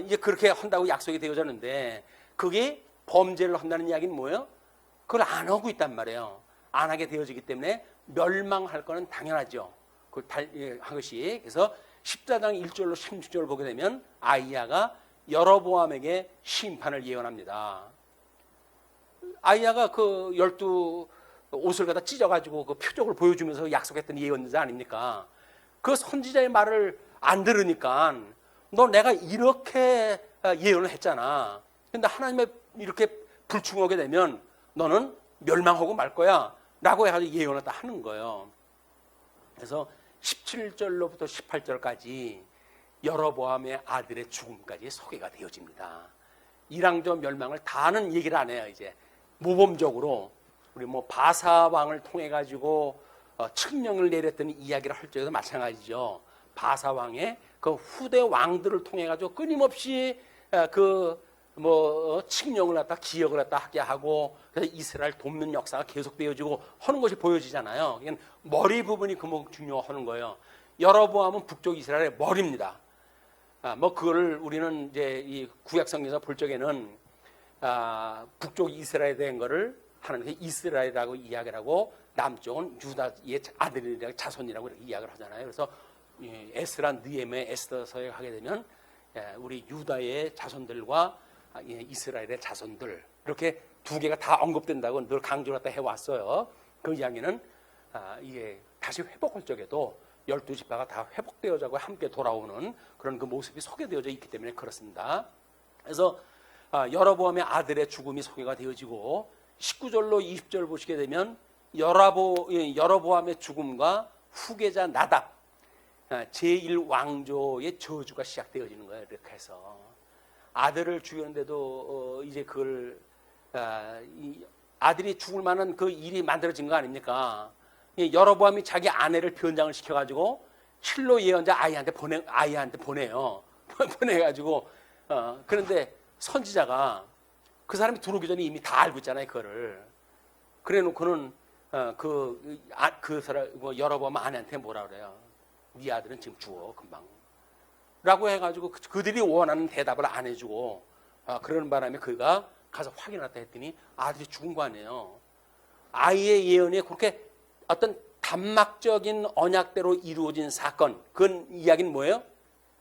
이제 그렇게 한다고 약속이 되어졌는데 그게 범죄를 한다는 이야기는 뭐예요? 그걸 안 하고 있단 말이에요. 안 하게 되어지기 때문에 멸망할 거는 당연하죠. 그걸 한 것이. 그래서 14장 1절로 16절을 보게 되면 아이야가 여로보암에게 심판을 예언합니다. 아이야가 그 12 옷을 갖다 찢어가지고 그 표적을 보여주면서 약속했던 예언자 아닙니까? 그 선지자의 말을 안 들으니까 너 내가 이렇게 예언을 했잖아. 근데 하나님의 이렇게 불충하게 되면 너는 멸망하고 말 거야. 라고 해가지고 예언을 다 하는 거예요. 그래서 17절로부터 18절까지 여로보암의 아들의 죽음까지 소개가 되어집니다. 이랑저 멸망을 다는 얘기를 안 해요. 이제 모범적으로 우리 뭐 바사 왕을 통해 가지고 칙령을 내렸던 이야기를 할 적에도 마찬가지죠. 바사 왕의 그 후대 왕들을 통해 가지고 끊임없이 칙령을 갖다 기억을 갖다 하게 하고 그래서 이스라엘 돕는 역사가 계속되어지고 하는 것이 보여지잖아요. 이건 머리 부분이 그만큼 중요하는 거예요. 여로보암은 북쪽 이스라엘의 머리입니다. 그거를 우리는 이제 이 구약 성경에서 볼 적에는 북쪽 이스라엘에 대한 거를 하나님께 이스라엘이라고 이야기를 하고 남쪽은 유다의 아들이라고 자손이라고 이렇게 이야기를 하잖아요. 그래서 에스라 느헤미야 에스더서에 하게 되면 우리 유다의 자손들과 이스라엘의 자손들 이렇게 두 개가 다 언급된다고 늘 강조를 갖다 해왔어요. 그 이야기는 이게 다시 회복할 적에도 12지파가 다 회복되어자고 함께 돌아오는 그런 그 모습이 소개되어져 있기 때문에 그렇습니다. 그래서 여로보암의 아들의 죽음이 소개가 되어지고 19절로 20절 보시게 되면 여로보암의 죽음과 후계자 나답 제1왕조의 저주가 시작되어지는 거예요. 이렇게 해서 아들을 죽였는데도 이제 그걸 아들이 죽을 만한 그 일이 만들어진 거 아닙니까? 여로보암이 자기 아내를 변장을 시켜가지고 실로 예언자 아이한테 보내요. 보내가지고 그런데 선지자가 그 사람이 들어오기 전에 이미 다 알고 있잖아요. 그거를 그래놓고는 그 사람 여로보암 아내한테 뭐라 그래요? 네 아들은 지금 죽어 금방. 라고 해가지고 그들이 원하는 대답을 안 해주고 그러는 바람에 그가 가서 확인했다 했더니 아들이 죽은 거 아니에요. 아이의 예언에 그렇게 어떤 단막적인 언약대로 이루어진 사건, 그 이야기는 뭐예요?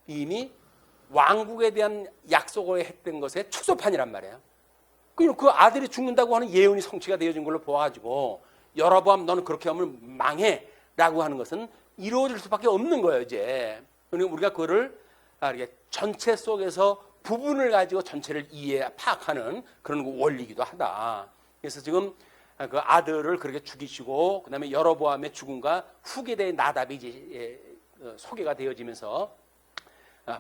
이미 왕국에 대한 약속을 했던 것의 축소판이란 말이에요. 그 아들이 죽는다고 하는 예언이 성취가 되어진 걸로 보아가지고 여로보암 너는 그렇게 하면 망해 라고 하는 것은 이루어질 수밖에 없는 거예요. 이제 우리가 그거를 전체 속에서 부분을 가지고 전체를 파악하는 그런 원리이기도 하다. 그래서 지금 그 아들을 그렇게 죽이시고 그다음에 여로보암의 죽음과 후계대의 나답이 이제 소개가 되어지면서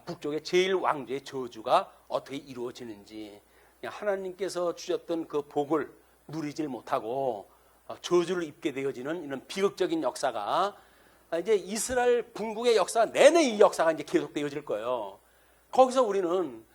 북쪽의 제1왕조의 저주가 어떻게 이루어지는지 하나님께서 주셨던 그 복을 누리질 못하고 저주를 입게 되어지는 이런 비극적인 역사가 이제 이스라엘 분국의 역사 내내 이 역사가 이제 계속되어질 거예요. 거기서 우리는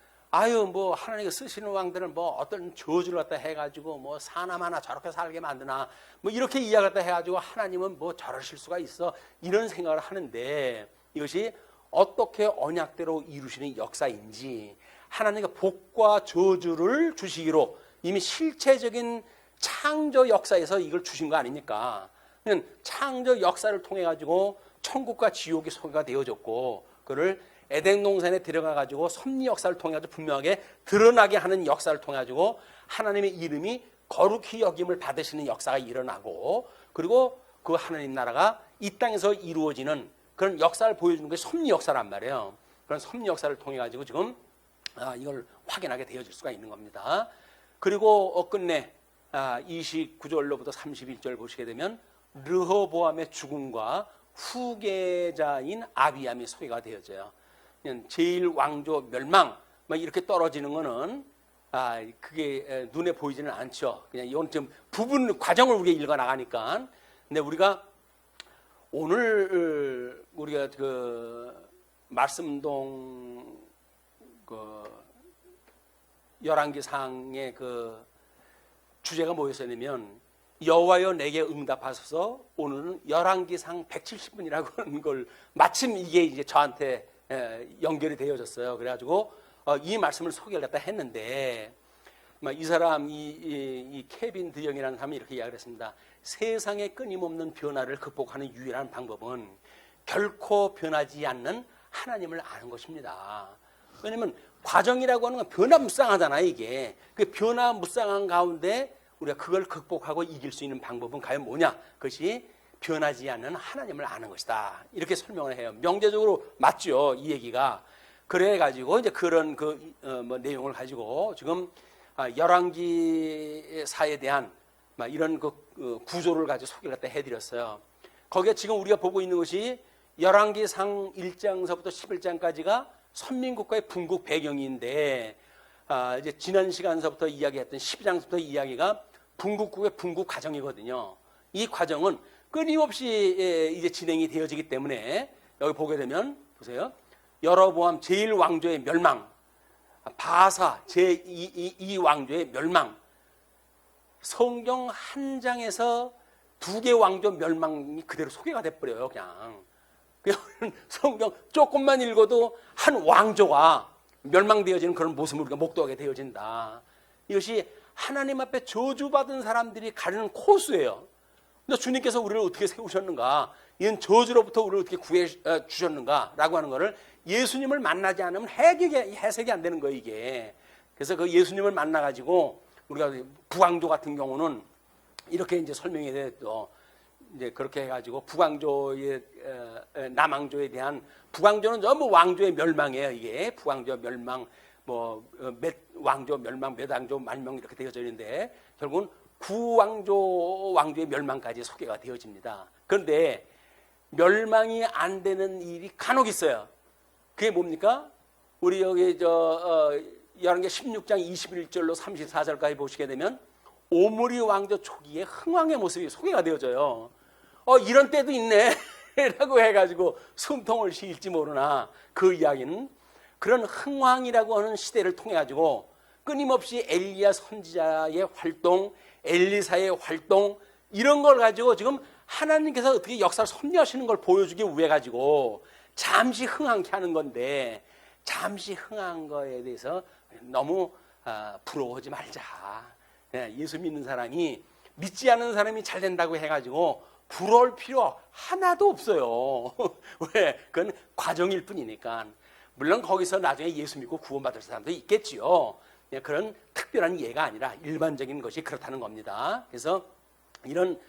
뭐 하나님이 쓰시는 왕들은 뭐 어떤 저주를 갖다 해가지고 뭐 사람 하나 저렇게 살게 만드나 뭐 이렇게 이야기 갖다 해가지고 하나님은 뭐 저러실 수가 있어 이런 생각을 하는데 이것이 어떻게 언약대로 이루시는 역사인지 하나님의 복과 저주를 주시기로 이미 실체적인 창조 역사에서 이걸 주신 거 아닙니까? 창조 역사를 통해 가지고 천국과 지옥이 소개가 되어졌고 그를 에덴 동산에 들어가 가지고 섭리 역사를 통해 가지고 분명하게 드러나게 하는 역사를 통해 가지고 하나님의 이름이 거룩히 여김을 받으시는 역사가 일어나고 그리고 그 하나님 나라가 이 땅에서 이루어지는 그런 역사를 보여주는 게 섭리 역사란 말이에요. 그런 섭리 역사를 통해 가지고 지금 이걸 확인하게 되어질 수가 있는 겁니다. 그리고 끝내 29절로부터 31절 보시게 되면 르호보암의 죽음과 후계자인 아비암이 소개가 되어져요. 제1왕조 멸망 이렇게 떨어지는 거는 그게 눈에 보이지는 않죠. 그냥 이건 좀 부분 과정을 우리가 읽어 나가니까. 근데 우리가 오늘 우리가 그 말씀동 그 열왕기상의 그 주제가 뭐였냐면 여호와여 내게 응답하소서. 오늘은 열왕기상 170분이라고 하는 걸 마침 이게 이제 저한테 연결이 되어졌어요. 그래가지고 이 말씀을 소개를 갖다 했는데 이 사람 이 케빈 드영이라는 사람이 이렇게 이야기를 했습니다. 세상의 끊임없는 변화를 극복하는 유일한 방법은 결코 변하지 않는 하나님을 아는 것입니다. 왜냐하면 과정이라고 하는 건 변화무쌍하잖아요. 이게 그 변화무쌍한 가운데 우리가 그걸 극복하고 이길 수 있는 방법은 과연 뭐냐? 그것이 변하지 않는 하나님을 아는 것이다. 이렇게 설명을 해요. 명제적으로 맞죠, 이 얘기가. 그래가지고 이제 그런 내용을 가지고 지금 열왕기사에 대한 이런 구조를 가지고 소개를 갖다 해드렸어요. 거기에 지금 우리가 보고 있는 것이 열왕기상 1장서부터 11장까지가 선민국가의 분국 배경인데 이제 지난 시간서부터 이야기했던 12장서부터 이야기가 분국국의 분국 과정이거든요. 이 과정은 끊임없이 이제 진행이 되어지기 때문에 여기 보게 되면 보세요. 여로보암 제1왕조의 멸망, 바사 제2왕조의 멸망, 성경 한 장에서 두 개 왕조 멸망이 그대로 소개가 돼버려요. 그냥 성경 조금만 읽어도 한 왕조가 멸망되어지는 그런 모습을 우리가 목도하게 되어진다. 이것이 하나님 앞에 저주받은 사람들이 가르는 코스예요. 근데 주님께서 우리를 어떻게 세우셨는가, 이런 저주로부터 우리를 어떻게 구해 주셨는가라고 하는 것을 예수님을 만나지 않으면 해석이 안 되는 거예요, 이게. 그래서 그 예수님을 만나가지고 우리가 북왕조 같은 경우는 이렇게 이제 설명이 됐죠. 이제 그렇게 해가지고 북왕조의 남왕조에 대한, 북왕조는 전부 왕조의 멸망이에요. 이게 북왕조 멸망, 몇 왕조 멸망, 몇 왕조 말명 이렇게 되어져 있는데 결국은 왕조의 멸망까지 소개가 되어집니다. 그런데 멸망이 안 되는 일이 간혹 있어요. 그게 뭡니까? 우리 여기 열왕기 16장 21절로 34절까지 보시게 되면 오므리 왕조 초기에 흥왕의 모습이 소개가 되어져요. 이런 때도 있네 라고 해가지고 숨통을 쉴지 모르나 그 이야기는 그런 흥왕이라고 하는 시대를 통해 가지고 끊임없이 엘리야 선지자의 활동, 엘리사의 활동, 이런 걸 가지고 지금 하나님께서 어떻게 역사를 섭리하시는 걸 보여주기 위해 가지고 잠시 흥황케 하는 건데, 잠시 흥한 거에 대해서 너무 부러워하지 말자. 예수 믿는 사람이 믿지 않는 사람이 잘 된다고 해가지고 부러울 필요 하나도 없어요. 왜? 그건 과정일 뿐이니까. 물론 거기서 나중에 예수 믿고 구원받을 사람도 있겠지요. 그런 특별한 예가 아니라 일반적인 것이 그렇다는 겁니다. 그래서 이런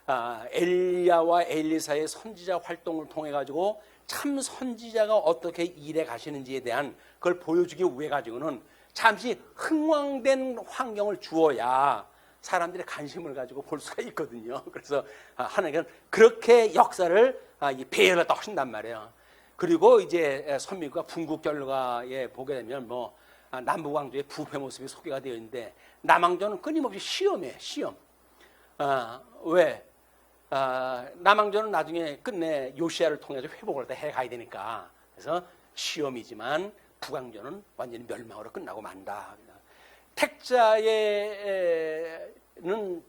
엘리야와 엘리사의 선지자 활동을 통해 가지고 참 선지자가 어떻게 일해 가시는지에 대한 그걸 보여주기 위해 가지고는 잠시 흥왕된 환경을 주어야 사람들의 관심을 가지고 볼 수가 있거든요. 그래서 하나님은 그렇게 역사를 배열을 또 하신단 말이에요. 그리고 이제 선민국가 분국 결과에 보게 되면 남북왕조의 부패 모습이 소개가 되어 있는데, 남왕조는 끊임없이 시험이에요. 시험. 왜? 남왕조는 나중에 끝내 요시야를 통해서 회복을 다 해가야 되니까. 그래서 시험이지만 북왕조는 완전히 멸망으로 끝나고 만다. 택자에는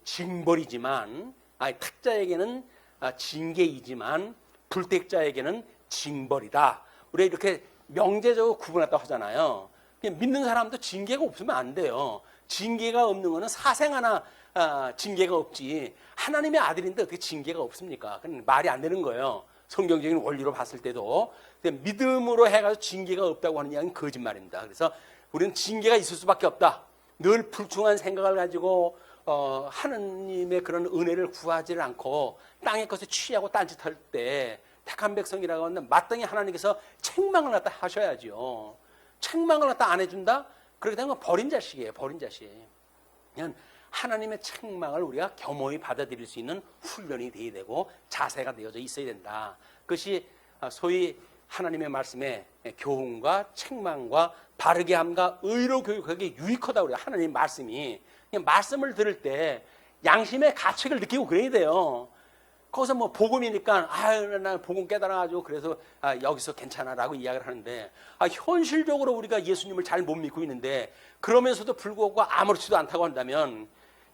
징벌이지만, 택자에게는 징계이지만 불택자에게는 징벌이다. 우리가 이렇게 명제적으로 구분했다고 하잖아요. 믿는 사람도 징계가 없으면 안 돼요. 징계가 없는 거는 사생 하나 징계가 없지, 하나님의 아들인데 어떻게 징계가 없습니까? 그건 말이 안 되는 거예요. 성경적인 원리로 봤을 때도. 믿음으로 해가지고 징계가 없다고 하는 이야기는 거짓말입니다. 그래서 우리는 징계가 있을 수밖에 없다. 늘 불충한 생각을 가지고 하나님의 그런 은혜를 구하지를 않고 땅의 것에 취하고 딴짓할 때 택한 백성이라고 하면 마땅히 하나님께서 책망을 갖다 하셔야죠. 책망을 갖다 안 해준다? 그렇게 되면 버린 자식이에요. 버린 자식. 그냥 하나님의 책망을 우리가 겸허히 받아들일 수 있는 훈련이 되어야 되고 자세가 되어져 있어야 된다. 그것이 소위 하나님의 말씀에 교훈과 책망과 바르게 함과 의로 교육하기 유익하다. 우리가 하나님의 말씀이 그냥 말씀을 들을 때 양심의 가책을 느끼고 그래야 돼요. 거기서 복음이니까 나 복음 깨달아가지고 그래서 여기서 괜찮아라고 이야기를 하는데, 현실적으로 우리가 예수님을 잘 못 믿고 있는데 그러면서도 불구하고 아무렇지도 않다고 한다면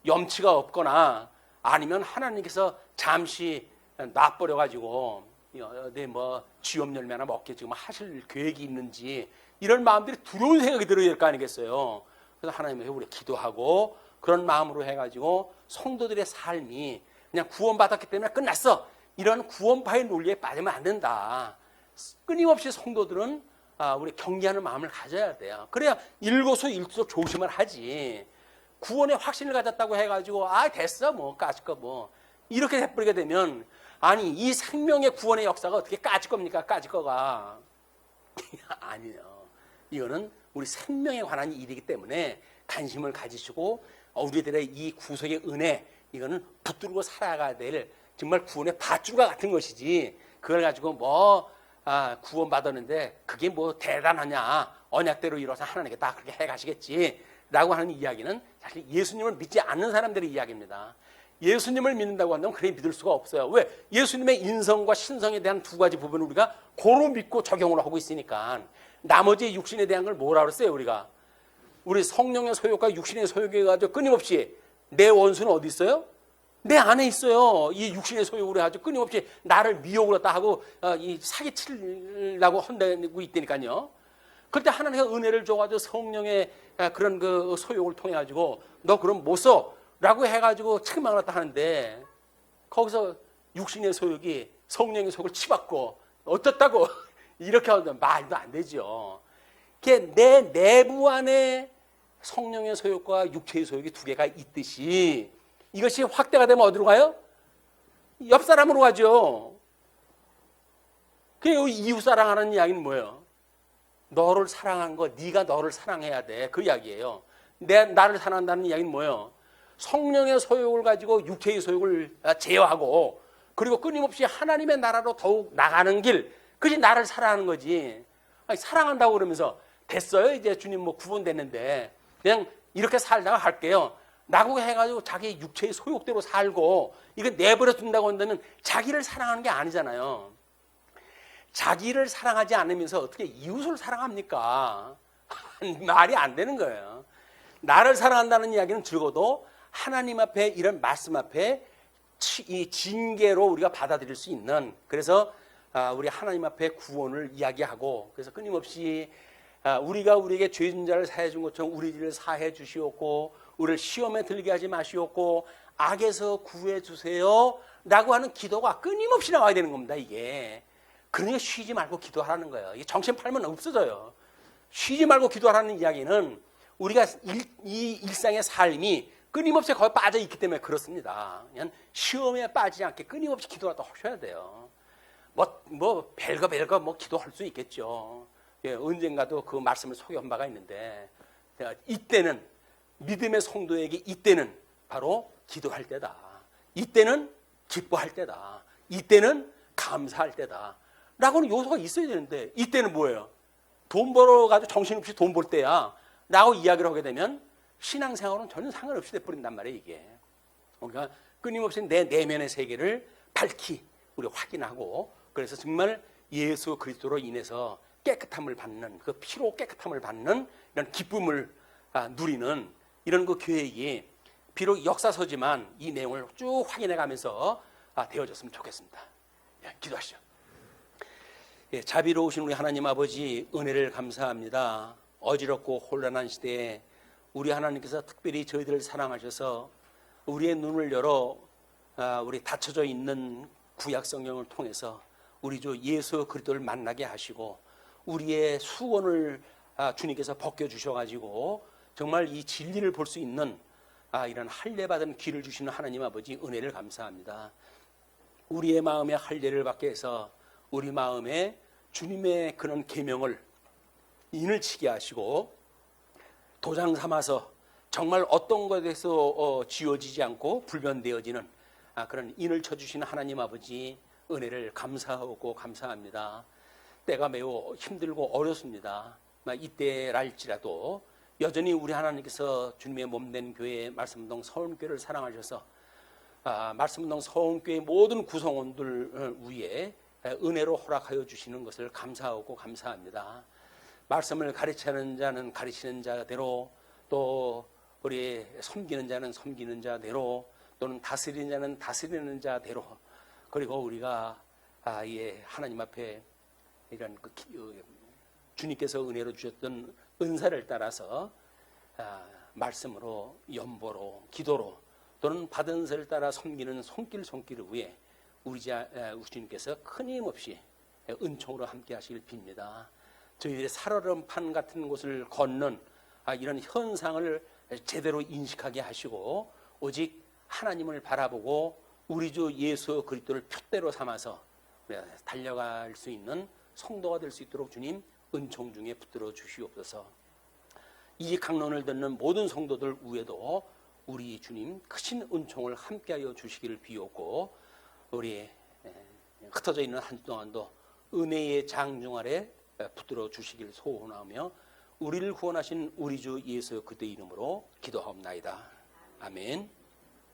염치가 없거나 아니면 하나님께서 잠시 놔버려 가지고 내 뭐 쥐업 열매나 먹게 지금 하실 계획이 있는지 이런 마음들이 두려운 생각이 들어야 될 거 아니겠어요. 그래서 하나님께 우리 기도하고 그런 마음으로 해가지고 성도들의 삶이 그냥 구원받았기 때문에 끝났어, 이런 구원파의 논리에 빠지면 안 된다. 끊임없이 성도들은 우리 경계하는 마음을 가져야 돼요. 그래야 일거수일투족 조심을 하지. 구원의 확신을 가졌다고 해가지고 됐어 뭐 까짓 거 뭐 이렇게 해버리게 되면, 아니 이 생명의 구원의 역사가 어떻게 까짓 겁니까? 까짓 거가 아니에요. 이거는 우리 생명에 관한 일이기 때문에 관심을 가지시고 우리들의 이 구속의 은혜, 이거는 붙들고 살아가야 될 정말 구원의 밧줄과 같은 것이지, 그걸 가지고 뭐 구원받았는데 그게 뭐 대단하냐, 언약대로 이뤄서 하나님께 다 그렇게 해가시겠지 라고 하는 이야기는 사실 예수님을 믿지 않는 사람들의 이야기입니다. 예수님을 믿는다고 한다면 그래 믿을 수가 없어요. 왜? 예수님의 인성과 신성에 대한 두 가지 부분을 우리가 고루 믿고 적용을 하고 있으니까. 나머지 육신에 대한 걸 뭐라 그랬어요? 우리 성령의 소욕과 육신의 소욕에 가지고 끊임없이 내 원수는 어디 있어요? 내 안에 있어요. 이 육신의 소욕으로 해가지고 끊임없이 나를 미혹을 했다 하고 이 사기치려고 헌다고 있다니까요. 그때 하나님의 은혜를 줘가지고 성령의 그런 그 소욕을 통해 가지고 너 그럼 못 써 라고 해가지고 책망을 했다 하는데, 거기서 육신의 소욕이 성령의 소욕을 치받고 어떻다고 이렇게 하면 말도 안 되죠. 내 내부 안에 성령의 소욕과 육체의 소욕이 두 개가 있듯이 이것이 확대가 되면 어디로 가요? 옆 사람으로 가죠. 그리고 이웃 사랑하는 이야기는 뭐예요? 너를 사랑하는 거, 네가 너를 사랑해야 돼, 그 이야기예요. 나를 사랑한다는 이야기는 뭐예요? 성령의 소욕을 가지고 육체의 소욕을 제어하고, 그리고 끊임없이 하나님의 나라로 더욱 나가는 길, 그것이 나를 사랑하는 거지. 사랑한다고 그러면서 됐어요, 이제 주님 뭐 구원됐는데 그냥 이렇게 살다가 할게요 라고 해가지고 자기 육체의 소욕대로 살고 이거 내버려 둔다고 한다면 자기를 사랑하는 게 아니잖아요. 자기를 사랑하지 않으면서 어떻게 이웃을 사랑합니까? 말이 안 되는 거예요. 나를 사랑한다는 이야기는 적어도 하나님 앞에, 이런 말씀 앞에 이 징계로 우리가 받아들일 수 있는, 그래서 우리 하나님 앞에 구원을 이야기하고, 그래서 끊임없이 우리가 우리에게 죄진 자를 사해 준 것처럼 우리를 사해 주시옵고 우리를 시험에 들게 하지 마시옵고 악에서 구해 주세요 라고 하는 기도가 끊임없이 나와야 되는 겁니다. 이게 그러니까 쉬지 말고 기도하라는 거예요. 이게 정신 팔면 없어져요. 쉬지 말고 기도하라는 이야기는 우리가 이 일상의 삶이 끊임없이 거기 빠져 있기 때문에 그렇습니다. 그냥 시험에 빠지지 않게 끊임없이 기도하다 하셔야 돼요. 뭐 별거 뭐 기도할 수 있겠죠. 예, 언젠가도 그 말씀을 소개한 바가 있는데, 이때는 믿음의 성도에게 이때는 바로 기도할 때다. 이때는 기뻐할 때다. 이때는 감사할 때다. 라고는 요소가 있어야 되는데, 이때는 뭐예요? 돈 벌어가지고 정신없이 돈 벌 때야 라고 이야기를 하게 되면 신앙생활은 전혀 상관없이 돼버린단 말이에요. 이게 우리가 끊임없이 내 내면의 세계를 밝히 우리 확인하고, 그래서 정말 예수 그리스도로 인해서 깨끗함을 받는, 그 피로 깨끗함을 받는 이런 기쁨을 누리는 이런 그 계획이 비록 역사서지만 이 내용을 쭉 확인해 가면서 되어졌으면 좋겠습니다. 예, 기도하시죠. 예, 자비로우신 우리 하나님 아버지, 은혜를 감사합니다. 어지럽고 혼란한 시대에 우리 하나님께서 특별히 저희들을 사랑하셔서 우리의 눈을 열어 우리 닫혀져 있는 구약 성경을 통해서 우리 주 예수 그리스도를 만나게 하시고 우리의 수건을 주님께서 벗겨주셔가지고 정말 이 진리를 볼 수 있는 이런 할례받은 길을 주시는 하나님 아버지, 은혜를 감사합니다. 우리의 마음에 할례를 받게 해서 우리 마음에 주님의 그런 계명을 인을 치게 하시고 도장 삼아서 정말 어떤 것에서 지워지지 않고 불변되어지는 그런 인을 쳐주시는 하나님 아버지, 은혜를 감사하고 감사합니다. 때가 매우 힘들고 어렵습니다. 이때랄지라도 여전히 우리 하나님께서 주님의 몸된 교회 말씀동 서울교회를 사랑하셔서 말씀동 서울교회 모든 구성원들 위에 은혜로 허락하여 주시는 것을 감사하고 감사합니다. 말씀을 가르치는 자는 가르치는 자대로, 또 우리 섬기는 자는 섬기는 자대로, 또는 다스리는 자는 다스리는 자대로, 그리고 우리가 하나님 앞에 이런 주님께서 은혜로 주셨던 은사를 따라서 말씀으로, 연보로, 기도로, 또는 받은 은사를 따라 섬기는 손길을 위해 우리 주님께서 끊임없이 은총으로 함께 하시길 빕니다. 저희들의 살얼음판 같은 곳을 걷는 이런 현상을 제대로 인식하게 하시고, 오직 하나님을 바라보고 우리 주 예수 그리스도를 표대로 삼아서 달려갈 수 있는 성도가 될 수 있도록 주님 은총 중에 붙들어 주시옵소서. 이 강론을 듣는 모든 성도들 위에도 우리 주님 크신 은총을 함께하여 주시기를 비옵고, 우리 흩어져 있는 한 주 동안도 은혜의 장중 아래 붙들어 주시기를 소원하며 우리를 구원하신 우리 주 예수 그리스도의 이름으로 기도하옵나이다. 아멘.